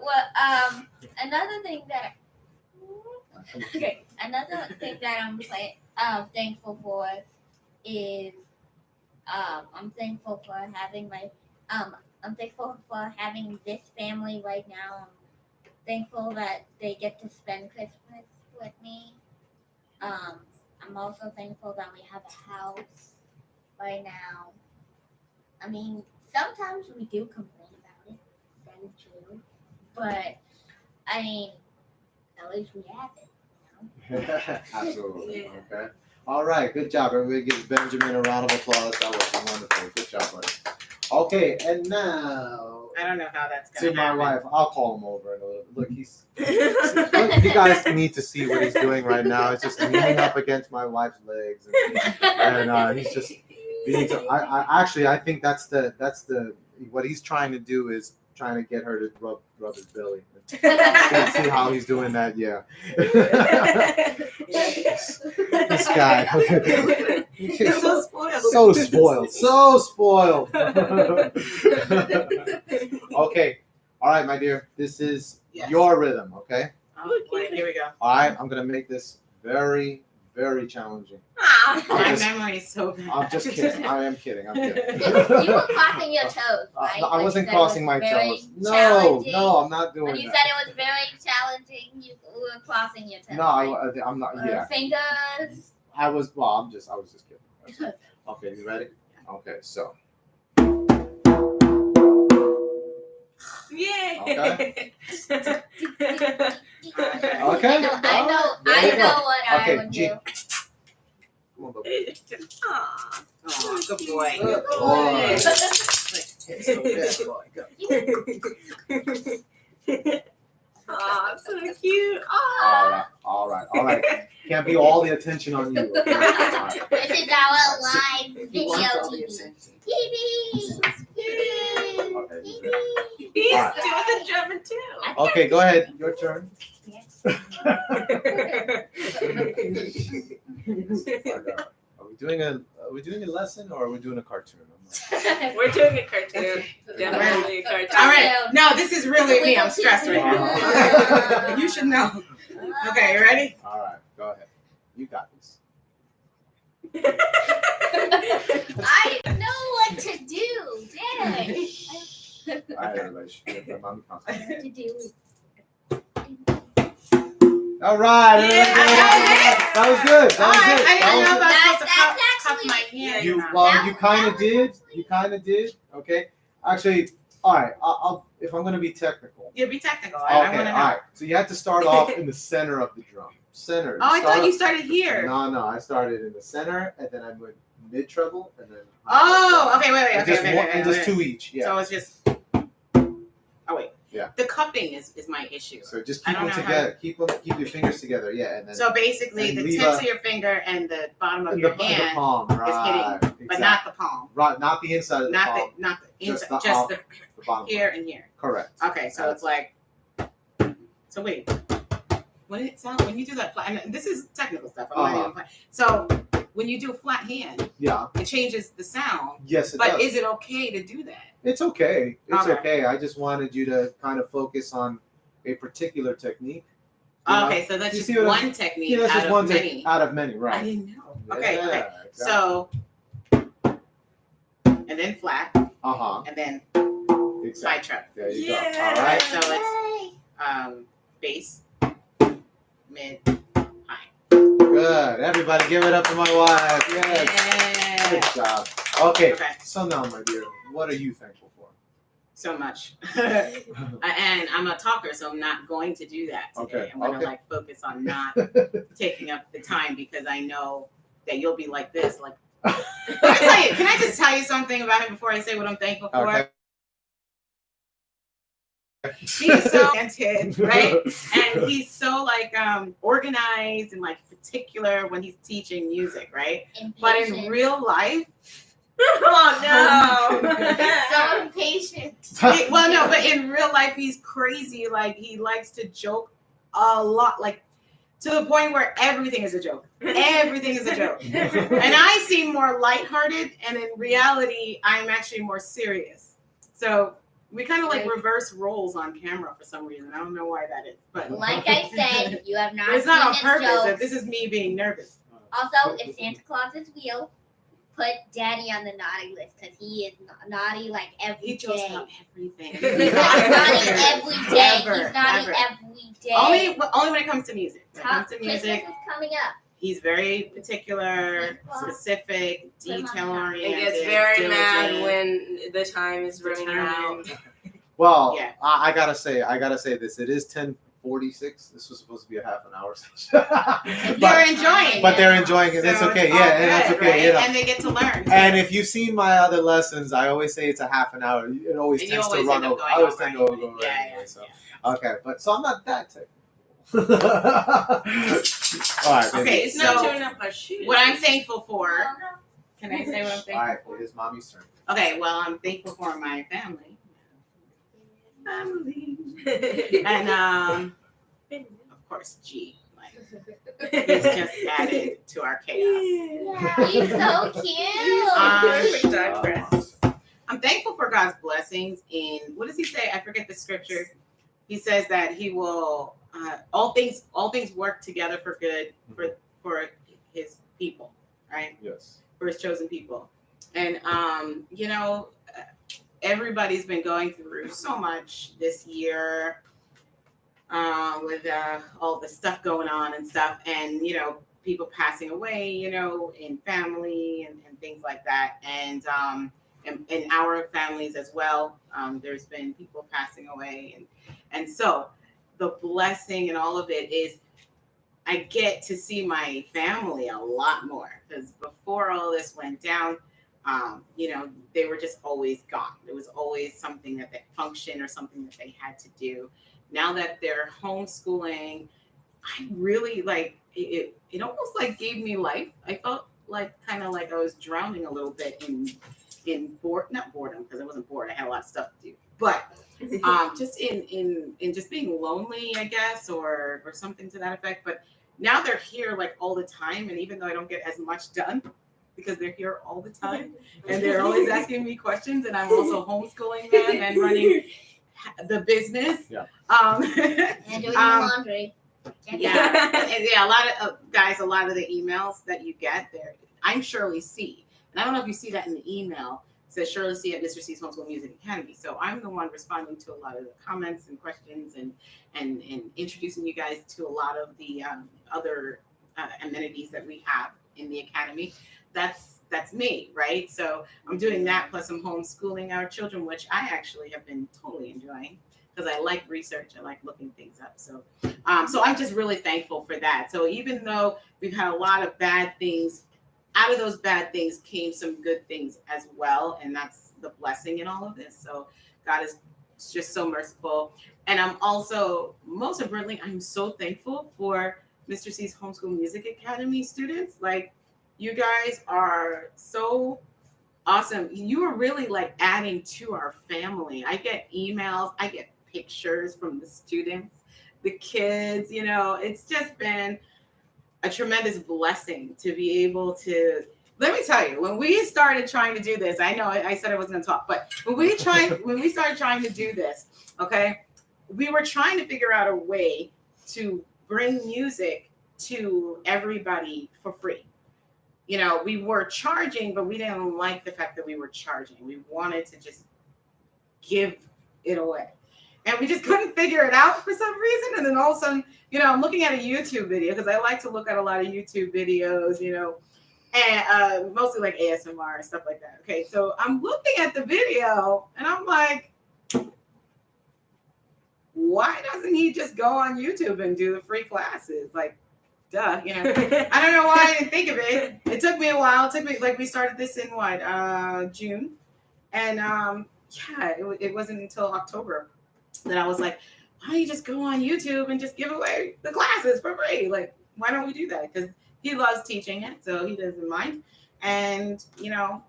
another thing that I'm thankful for is I'm thankful for having I'm thankful for having this family right now. I'm thankful that they get to spend Christmas with me. I'm also thankful that we have a house right now. I mean, sometimes we do complain about it, That is true. But I mean, at least we have it. Absolutely. Okay. All right. Good job. Everybody give Benjamin a round of applause. That was wonderful. Good job, buddy. Okay, and now I don't know how that's to gonna my happen. wife. I'll call him over in a little. Look, he's. Look, you guys need to see what he's doing right now. It's just leaning up against my wife's legs, and he's just. I think that's the what he's trying to do is trying to get her to rub his belly. See how he's doing that? Yeah. This guy. He's so spoiled. So spoiled. So spoiled. Okay. All right, my dear. This is Yes. your rhythm, okay? Oh, boy, here we go. All right. I'm going to make this very, very challenging. My memory is so bad. I'm just kidding. I am kidding. I'm kidding. You were crossing your toes, right? I When you wasn't said it crossing was my very toes. No, challenging. no, I'm not doing When you that. said it was very challenging, you were crossing your toes. No, right? I'm not. Yeah. Fingers. I was just kidding. Okay, you ready? Okay, so. Yay! Okay. Okay. Okay. I know what I Okay, would G. do. Come on, baby. Aw. Oh, good boy. Good boy. Aw, so cute. Aw. All right. Can't be all the attention on you. Okay? All right. This is our live video wants all the TV. attention. Okay, he's ready. TV. He's All right. doing the drumming too. Okay, go ahead. Your turn. Are we doing a lesson or are we doing a cartoon? We're doing a cartoon. Definitely a cartoon. All right. No, this is really me. I'm stressed right now. You should know. Okay, you ready? All right, go ahead. You got this. I know what to do. Dang. All right, everybody. Should get the mommy concentrate. What to do. All right. Yeah. That was good. All right. I didn't know if I was That's supposed to cup actually- my hand. You or not. well, you kind That of did. You kind of did. Okay. Actually, all right. I'll if I'm gonna be technical. Yeah, be technical. I want Okay. to All know. right. So you have to start off in the center of the drum. Center. Oh, I thought you start started here. No. I started in the center, and then I went mid treble, and then. Oh, okay, wait. And Okay, just wait, one, wait, and wait, just wait. two each. Yeah. So it's just. Oh wait. Yeah. The cupping is my issue. So just I keep don't them know how- together. Keep your fingers together. Yeah, and then. So basically, and the leave tips a- of your finger and the bottom of the your hand, palm, right? but exactly. not the palm. Right, not the inside of the palm. Not the Just inside, the just up. the The bottom. here and here. Correct. Okay, so it's like. So wait, when you do that flat, and this is technical stuff. I'm not even playing. So when you do a flat hand, Yeah. it changes the sound. Yes, it But does. is it okay to do that? It's okay. It's Okay. okay. I just wanted you to kind of focus on a particular technique. You know? Okay, so that's You just see what one technique Yeah, that's out just of one many. out of many, I right? didn't know. Okay, Yeah, okay. exactly. So, and then flat, Uh-huh. and then Exactly. side treble. There you Yeah. go. All right. So it's bass, mid, high. Good. Everybody give it up for my wife. Yes. Good job. Okay. Okay, So now, my dear, what are you thankful for? so much. And I'm a talker, so I'm not going to do that today. Okay, I'm going to okay. like focus on not taking up the time because I know that you'll be like this. Like, can I just tell you something about him before I say what I'm thankful for? Okay. He's so oriented, right? And he's so like organized and like particular when he's teaching music, right? But in Impatient. real life, Oh no! So impatient. well, no, but in real life, he's crazy. Like he likes to joke a lot, like to the point where everything is a joke. Everything is a joke. And I seem more lighthearted, and in reality, I'm actually more serious. So we kind of like reverse roles on camera for some reason. I don't know why that is, but Like I said, you have not it's not on seen purpose. his jokes. This is me being nervous. Also, if Santa Claus is real, put Daddy on the naughty list because he is naughty like every He jokes day. about everything. He's not naughty every day. Ever, He's naughty ever. every day. Only when it comes to music. When it comes to Christmas music, is coming up. he's very particular, specific, detail He oriented. gets very mad when the time is running out. determined. Well, Yeah. I gotta say this. It is 10:46. This was supposed to be a half an hour session. They're enjoying but it. they're enjoying it. So It's okay. all Yeah, and that's good, okay. right? You know. And they get to learn. And if you've seen my other lessons, I always say it's a half an hour. It always And you tends always to run end up over. going I always over tend to go anyway. over Yeah, anyway. yeah, So yeah. okay, but so I'm not that technical. All right. Baby. Okay, It's not so showing up our shoes. what I'm thankful for. No, no. Can I say what I'm All thankful right. for? It is mommy's turn. Okay, well, I'm thankful for my family. And of course, G. Like, he's just added to our chaos. Yeah, he's so cute. Perfect dog breath. I'm thankful for God's blessings in, what does he say? I forget the scripture. He says that he will all things work together for good for his people, right? Yes. For his chosen people. And you know, everybody's been going through so much this year with all the stuff going on and stuff, and you know, people passing away, you know, in family and things like that, and in our families as well. There's been people passing away, and so the blessing and all of it is I get to see my family a lot more, because before all this went down, you know, they were just always gone. There was always something that they function or something that they had to do. Now that they're homeschooling, I really like it. It almost like gave me life. I felt like kind of like I was drowning a little bit in not boredom, because I wasn't bored. I had a lot of stuff to do, but just in just being lonely, I guess, or something to that effect. But now they're here like all the time, and even though I don't get as much done because they're here all the time and they're always asking me questions, and I'm also homeschooling them and running the business. Yeah. And doing laundry. Yeah, and yeah, a lot of guys, a lot of the emails that you get there, I'm Shirley C. And I don't know if you see that in the email. It says Shirley C at Mr. C's Homeschool Music Academy. So I'm the one responding to a lot of the comments and questions and introducing you guys to a lot of the other amenities that we have in the academy. That's me, right? So I'm doing that, plus I'm homeschooling our children, which I actually have been totally enjoying, because I like research. I like looking things up. So I'm just really thankful for that. So even though we've had a lot of bad things, out of those bad things came some good things as well. And that's the blessing in all of this. So God is just so merciful. And I'm also, most importantly, I'm so thankful for Mr. C's Homeschool Music Academy students. Like, you guys are so awesome. You are really like adding to our family. I get emails, I get pictures from the students, the kids, you know, it's just been a tremendous blessing to be able to, let me tell you, when we started trying to do this, I know I said I wasn't going to talk, but when we started trying to do this, okay, we were trying to figure out a way to bring music to everybody for free. You know, we were charging, but we didn't like the fact that we were charging. We wanted to just give it away. And we just couldn't figure it out for some reason. And then all of a sudden, you know, I'm looking at a YouTube video, because I like to look at a lot of YouTube videos, you know, and mostly like ASMR and stuff like that. Okay, so I'm looking at the video and I'm like, why doesn't he just go on YouTube and do the free classes? Like, duh, you know. I don't know why I didn't think of it. It took me a while. It took me, like, we started this in what, June, and yeah, it wasn't until October that I was like, why don't you just go on YouTube and just give away the classes for free? Like, why don't we do that? Because he loves teaching it, so he doesn't mind. And you know,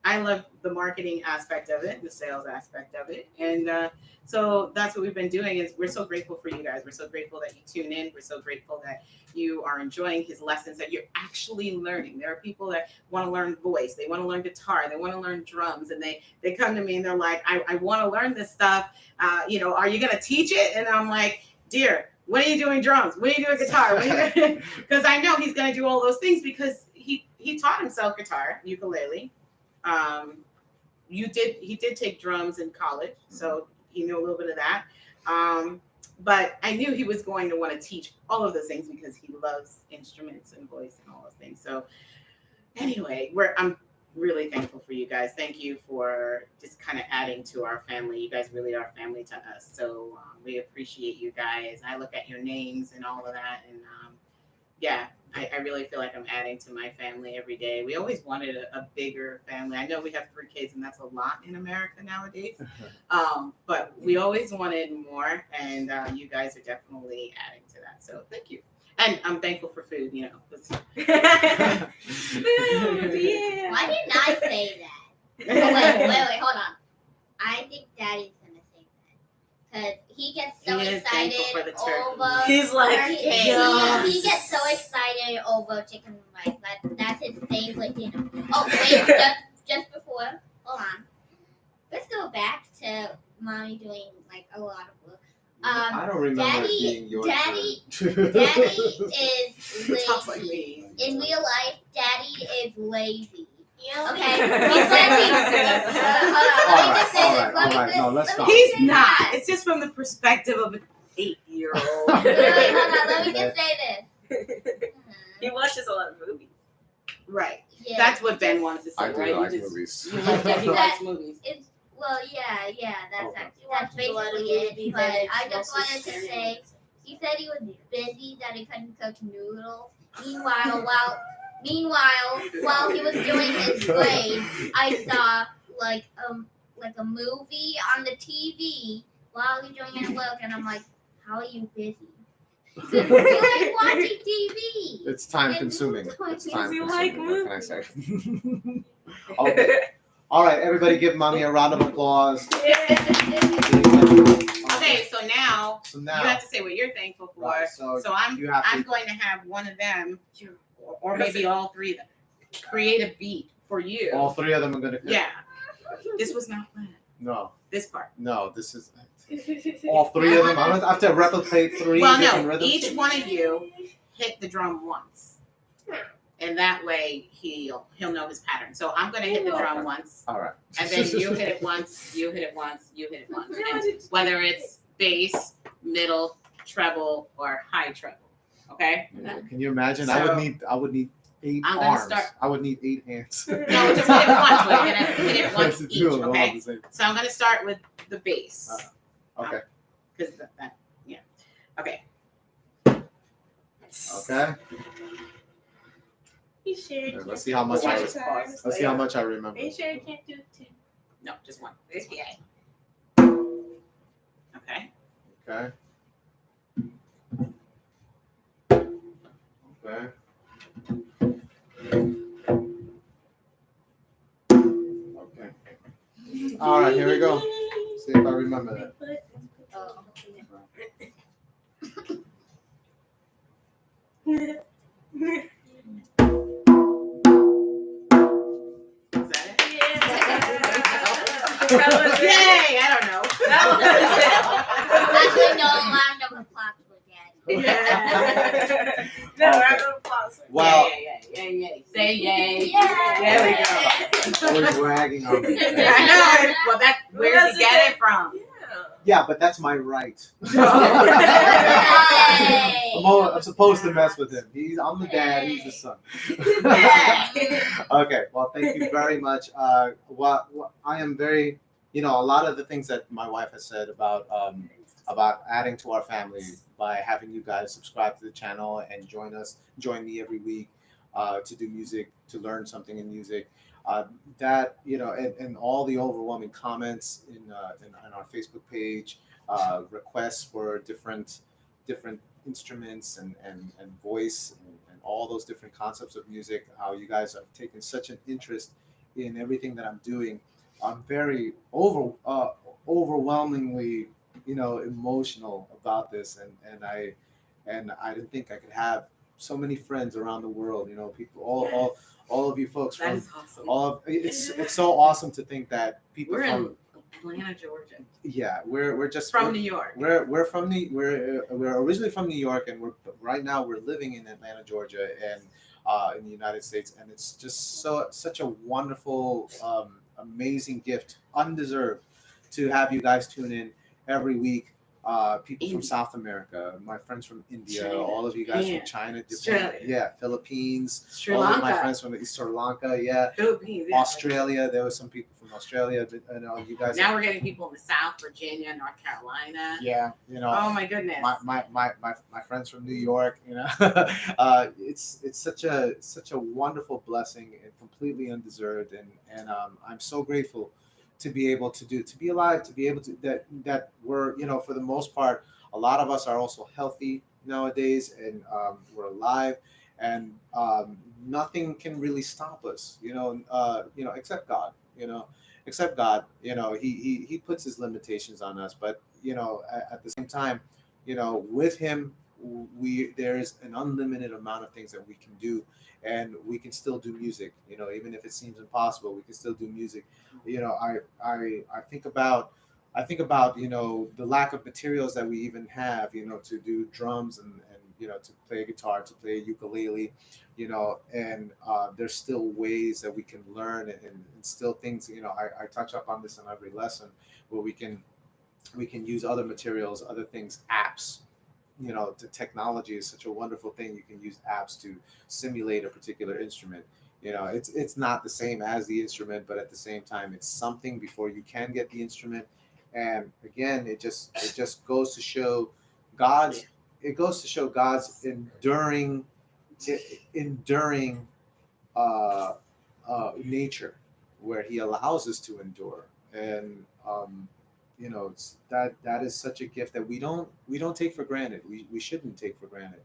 I love the marketing aspect of it, the sales aspect of it. And so that's what we've been doing. Is we're so grateful for you guys. We're so grateful that you tune in. We're so grateful that you are enjoying his lessons, that you're actually learning. There are people that want to learn voice. They want to learn guitar. They want to learn drums. And they come to me and they're like, I want to learn this stuff. You know, are you going to teach it? And I'm like, dear, when are you doing drums? When are you doing guitar? Because I know he's going to do all those things, because he taught himself guitar, ukulele. He did take drums in college, so he knew a little bit of that. But I knew he was going to want to teach all of those things, because he loves instruments and voice and all those things. So anyway, I'm really thankful for you guys. Thank you for just kind of adding to our family. You guys really are family to us. So we appreciate you guys. I look at your names and all of that. And yeah, I really feel like I'm adding to my family every day. We always wanted a bigger family. I know we have 3 kids, and that's a lot in America nowadays. But we always wanted more, and you guys are definitely adding to that. So thank you. And I'm thankful for food, you know. Food, yeah. Why didn't I say that? Oh, wait, hold on. I think Daddy's gonna say that because he gets so He is thankful for the excited turkey. over. He's like, He gets so excited over chicken rice. That's his favorite dinner. Oh wait, just before, hold on. Let's go back to Mommy doing like a lot of work. I don't remember it being your Daddy turn. is Talks like lazy. me. In real life, Daddy is lazy. Yeah. Okay, he said he. Hold on, let me just say All this. right, Let all me right. just- No, let's let stop. me He's say not. that. It's just from the perspective of an 8-year-old. Wait, hold on, let me just say this. He watches a lot of movies. Right. Yeah, That's what Ben wanted to say, I do right? like You just- movies. You like that he likes movies. It's well, yeah. That's Okay. that's Watches a lot of basically it. movies But and it's I just mostly wanted to serious. say, he said he was busy that he couldn't cook noodles. Meanwhile, while he was doing his grade, I saw like a movie on the TV while he's doing his work, and I'm like, how are you busy? He said, you like watching TV. It's time consuming. It's Does time he consuming. like What can I say? Okay. All right, everybody, give Mommy a round of applause. Okay, so now So you now, have to say what you're thankful for. right, so So I'm you have I'm to. going to have one of them, or maybe all 3 of them, create a beat for you. All 3 of them are gonna. Yeah. This was not planned. No, This part. no, this is. All 3 of them. I'm gonna have to replicate 3 Well, different no. rhythms. Each one of you hit the drum once, and that way he'll know his pattern. So I'm going to hit the drum once, All right. and then you hit it once, you hit it once, you hit it once. And whether it's bass, middle, treble, or high treble. Okay? Can you imagine? So- I would need 8 I'm gonna arms. start- I would need 8 hands. No, just hit it once. We're going to hit it once To each. do it all Okay? at the same- So I'm going to start with the bass. Okay. Because yeah. Okay. Okay. You sure you Let's can't see how do much I- it 2 times? Let's see how much I remember. Are you sure you can't do it 2? No, just one. Okay. Okay. Okay. Okay. Okay. All right, here we go. See if I remember that. Oh. Is that it? That was it. Yay! I don't know. Actually, no round of applause for Daddy. Yeah. No, round of applause. Wow. Yay. Say yay. Yeah. There we go. Always bragging on me. I know. Well, where's he get it from? Yeah. Yeah, but that's my right. Yay. I'm supposed to mess with him. I'm the dad. He's the son. Okay. Well, thank you very much. What I am very, a lot of the things that my wife has said about adding to our family by having you guys subscribe to the channel and join me every week to do music, to learn something in music. That and all the overwhelming comments in our Facebook page, requests for different instruments and voice and all those different concepts of music. How you guys have taken such an interest in everything that I'm doing. I'm very overwhelmingly emotional about this, and I didn't think I could have so many friends around the world. People all of you folks That from is awesome. it's so awesome to think that people We're from in Atlanta, Georgia. we're just From New York. we're originally from New York, and right now we're living in Atlanta, Georgia, and in the United States, and it's just such a wonderful, amazing gift, undeserved, to have you guys tune in every week. people from South America, my friends from India, China, all of you guys Japan, from China, Japan, Australia. yeah, Philippines, Sri all of my Lanka, friends from Sri Lanka, yeah, Philippines, yeah. Australia. There were some people from Australia. You know, you guys. Now we're getting people in the South, Virginia, North Carolina. Yeah, you know. Oh my goodness. My friends from New York, you know, it's such a wonderful blessing and completely undeserved, and I'm so grateful to be able to be alive, to be able to that we're, you know, for the most part, a lot of us are also healthy nowadays, and we're alive, and nothing can really stop us, except God, except God. He puts his limitations on us, but at the same time, with him, there's an unlimited amount of things that we can do, and we can still do music, even if it seems impossible, we can still do music. I think about the lack of materials that we even have, to do drums, and to play guitar, to play ukulele, and there's still ways that we can learn, and still things, I touch up on this in every lesson, where we can use other materials, other things, apps. The technology is such a wonderful thing. You can use apps to simulate a particular instrument. It's not the same as the instrument, but at the same time, it's something before you can get the instrument. And again, it just goes to show God's enduring nature, where He allows us to endure. And that is such a gift that we don't take for granted. We shouldn't take for granted.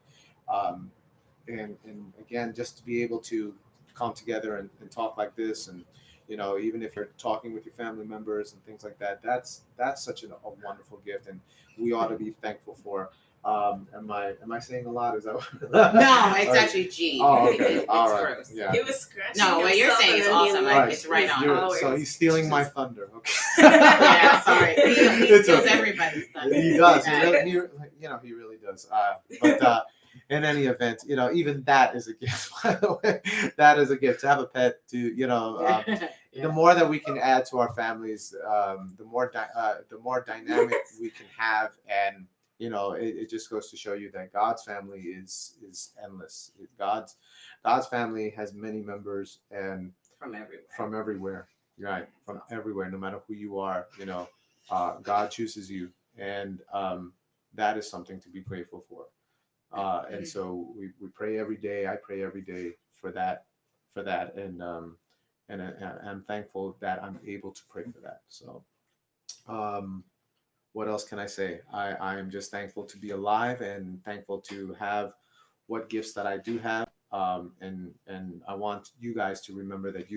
And again, just to be able to come together and talk like this, and even if you're talking with your family members and things like that, that's such a wonderful gift, and we ought to be thankful for. Am I saying a lot? Is that No, it's actually G. Oh, okay. It's All right. gross. Yeah. He was scratching. No, what you're himself saying is and then he awesome. like, Like, it's right on. So he's stealing my thunder. Okay. Yeah, sorry. He It's steals okay. everybody's thunder. He does. Yeah. He really does. But in any event, even that is a gift. By the way, that is a gift to have a pet. To Yeah. the more that we can add to our families, the more dynamic we can have, and it just goes to show you that God's family is endless. God's family has many members, and From everywhere. Right, from everywhere, no matter who you are. God chooses you, and that is something to be grateful for. And so we pray every day. I pray every day for that, and I'm thankful that I'm able to pray for that. So, what else can I say? I am just thankful to be alive, and thankful to have what gifts that I do have. And I want you guys to remember that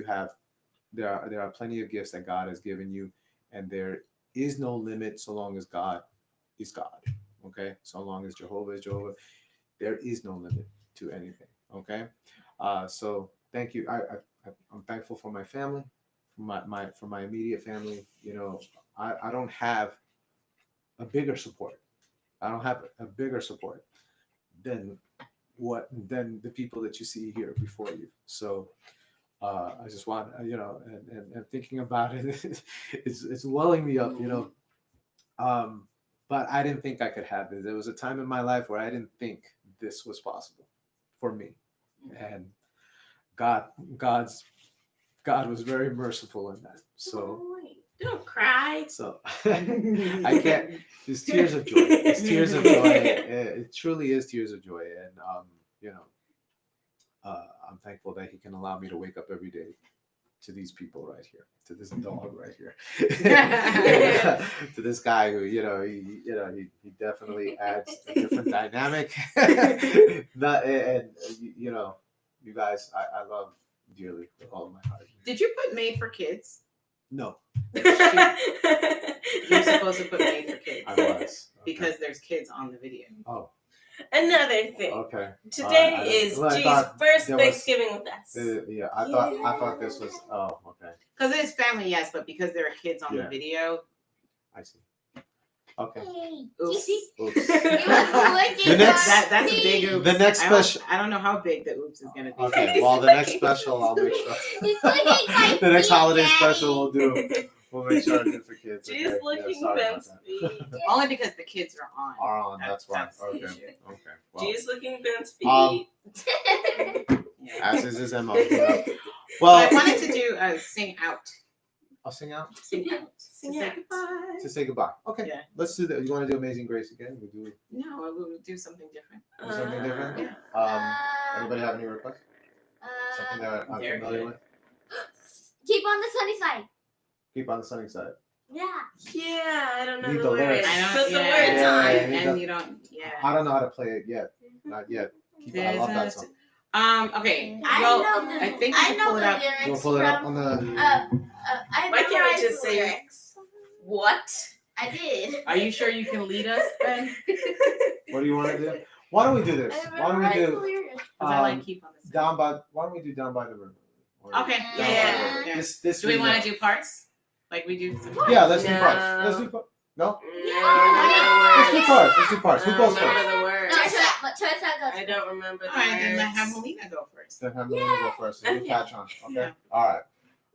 there are plenty of gifts that God has given you, and there is no limit so long as God is God. Okay, so long as Jehovah is Jehovah, there is no limit to anything. Okay, so thank you. I'm thankful for my family, for my immediate family. I don't have a bigger support. I don't have a bigger support than the people that you see here before you. So I just want, and thinking about it, it's welling me up. But I didn't think I could have this. There was a time in my life where I didn't think this was possible for me, and God was very merciful in that. So. Oh, wait. Don't cry. So I can't. It's tears of joy. It's tears of joy. It truly is tears of joy, and I'm thankful that He can allow me to wake up every day to these people right here, to this dog right here, to this guy who he definitely adds a different dynamic. You guys, I love dearly with all of my heart. Did you put Made for Kids? No. You're supposed to put Made for Kids. I was. Okay. Because there's kids on the video. Oh. Another thing. Okay. Today is G's first Thanksgiving with us. I thought this was. Oh, okay. Because it's family, yes, but because there are kids on the video. I see. Okay. Oops. Oops. The That's a big oops. The next special. I don't know how big the oops is going to be. Okay. Well, the next special, I'll make sure. The next holiday special, We'll make sure it's good for kids. G's Okay. licking sorry about Ben's that. feet. Only because the kids are on. Are on. That's why. That's the Okay. issue. Okay. Well, G's licking Ben's feet. as is his MO. But I Well, wanted to do a sing out. I'll sing out Sing out. Sing To say out. goodbye. to say goodbye. Okay. Yeah. Let's do that. You want to do Amazing Grace again? We do No, we'll do something different. something different. Yeah. Anybody have any requests? Something that I'm Very familiar good. with. Keep on the sunny side. Keep on the sunny side. Yeah. Yeah, I don't know Need the the words. lyrics. I Put don't. the Yeah, words on. Yeah. and you don't. Yeah. I don't know how to play it yet. Not yet. I love that song. Okay. I Well, know the. I think you I can know pull the it up. lyrics You'll pull it up from. on the. I Why can't we memorized just the say- lyrics. What? I did. Are you sure you can lead us, Ben? What do you want to do? Why don't we do this? I Why don't we memorized the do lyrics. Because I like um, keep on the side. down by? Why don't we do down by the river? Okay. Down by the Yeah. river. Yeah. This Do we want know. to do parts? Like we do. Yeah, let's do No. parts. Let's do parts. No, No, let's do parts. Let's do parts. I Who don't goes remember first? the words. No, Teresa goes. I don't remember the All right, then words. have Melina go first. Then have Melina go first. And you catch on. Okay. Yeah. All right.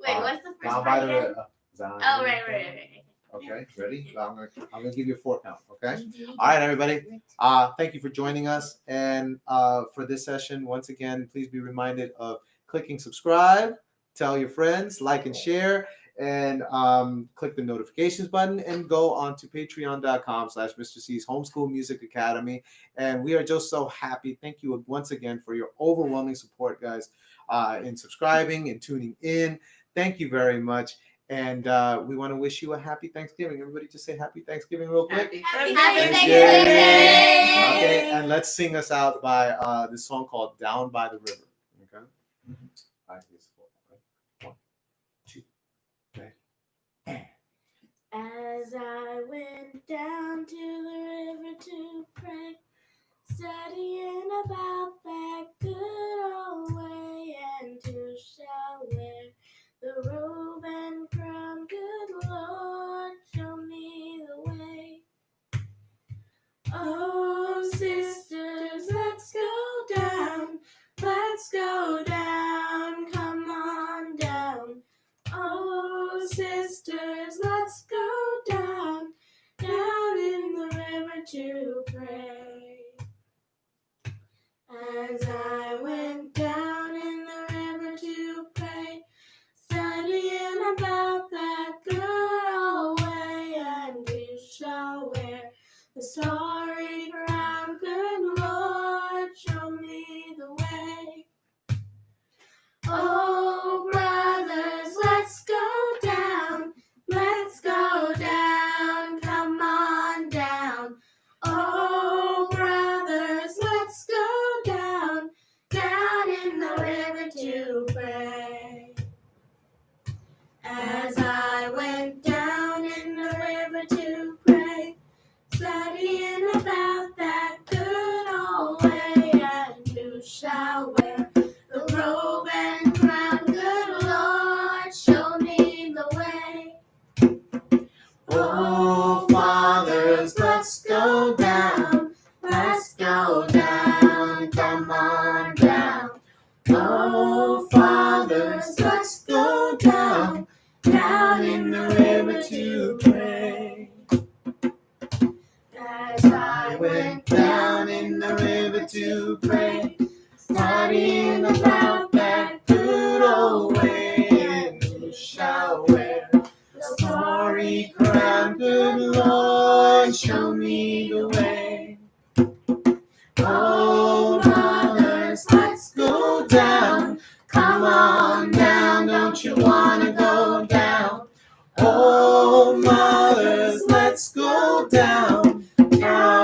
Wait, what's the first Down part by the again? river. Down Oh, right. Okay, ready? I'm gonna give you a 4 count. Okay. Okay. All right, everybody. Thank you for joining us. And for this session, once again, please be reminded of clicking subscribe, tell your friends, like and share, and click the notifications button and go on to patreon.com/Mr. C's Homeschool Music Academy. And we are just so happy. Thank you once again for your overwhelming support, guys, in subscribing and tuning in. Thank you very much. And we want to wish you a happy Thanksgiving. Everybody just say happy Thanksgiving real quick. Happy Happy Thanksgiving. Thanksgiving. Okay, and let's sing us out by this song called Down by the River. Okay? All right, here's 4. 1, 2, 3. As I went down to the river to pray, studying about that good old way, and to shower the robe and crown, good Lord, show me the way. Oh, sisters, let's go down, come on down. Oh, sisters, let's go down in the river to pray. As I went down in the river to pray, studying about that good old way, and you shall wear the starry crown, good Lord, show me the way. Oh, brothers, let's go down, come on down. Oh, brothers, let's go down in the river to pray. As I went down in the river to pray, studying about that good old way, and you shall wear the robe and crown, good Lord, show me the way. Oh, fathers, let's go down, come on down. Oh, fathers, let's go down in the river to pray. As I went down in the river to pray, studying about that good old way, and you shall wear the starry crown, good Lord, show me the way. Oh, mothers, let's go down, come on down, don't you wanna go down? Oh, mothers, let's go down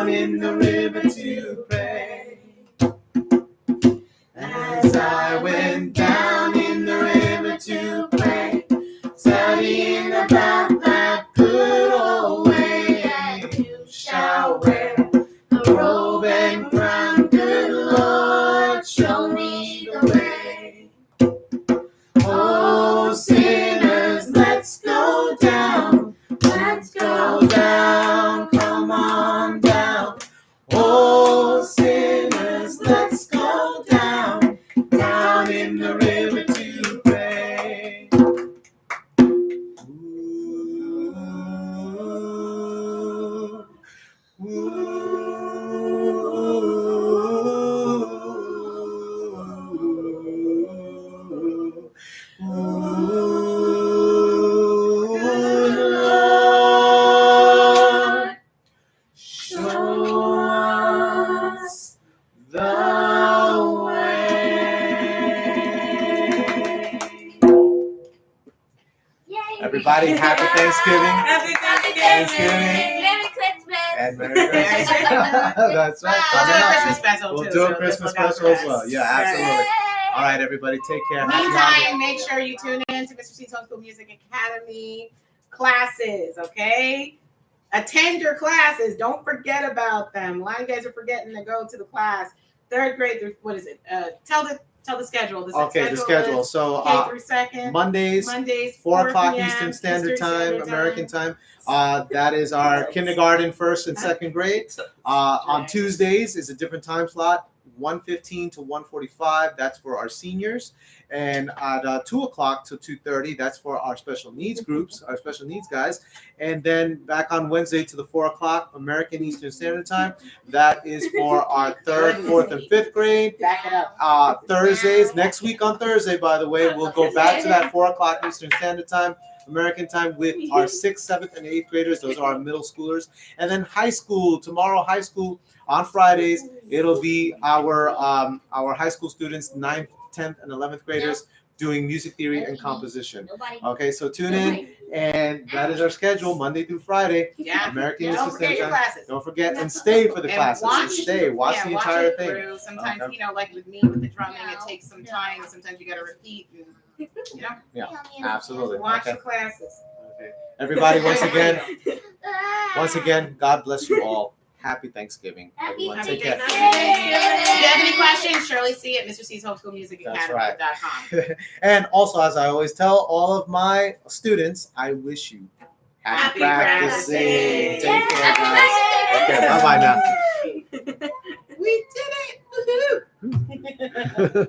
in the river to pray. As I went down in the river to pray, studying about that good old way, and you shall wear the robe and crown, good Lord, show me the way. Oh, sinners, let's go down, come on down. Oh, sinners, let's go down in the river to pray. Ooh. Everybody, happy Thanksgiving. Happy Thanksgiving. Merry Christmas. And Merry Christmas. That's right. We'll do a Coming up. Christmas special We'll too. do a so Christmas just look out special for as well. us. Yeah, absolutely. All right, everybody, take care. Happy holidays. Meantime, make sure you tune in to Mr. C's Homeschool Music Academy classes, okay? Attend your classes. Don't forget about them. A lot of you guys are forgetting to go to the class. Third grade through, what is it? Tell the schedule. Okay, the schedule. is So K through second. Mondays, Mondays, 4 o'clock p.m. Eastern Standard Time, American Time. time. That is our kindergarten, first and second grade. On Tuesdays is a different time slot, 1:15 to 1:45. That's for our seniors. And at 2 o'clock to 2:30, that's for our special needs groups, our special needs guys. And then back on Wednesday to the 4 o'clock American Eastern Standard Time. That is for our third, fourth, and fifth grade. Back it up. Thursdays, next week on Thursday, by the way, we'll go back to that 4 o'clock Eastern Standard Time, American time, with our 6th, 7th, and 8th graders. Those are our middle schoolers. And then high school, tomorrow, high school on Fridays, it'll be our high school students, 9th, 10th, and 11th graders doing music theory and composition. Nobody. Okay, so tune in, and that is our schedule, Monday through Friday, Yeah. American Don't Eastern forget Standard your Time. classes. Don't forget and stay for the And classes. watch- Stay, watch the entire it thing. through. Sometimes, Okay. like with me with the drumming, it No. takes some time. And sometimes you got to repeat. And, Yeah, absolutely. watch Okay. the classes. Okay. Everybody, once again, God bless you all. Happy Thanksgiving. Happy Everyone, Happy take care. Thanksgiving. If you have any questions, Shirley C at Mr. C's Homeschool Music That's right. Academy.com. And also, as I always tell all of my students, I wish you happy Happy practicing. practicing. Take care, guys. Okay, bye-bye now. We did it! Woohoo!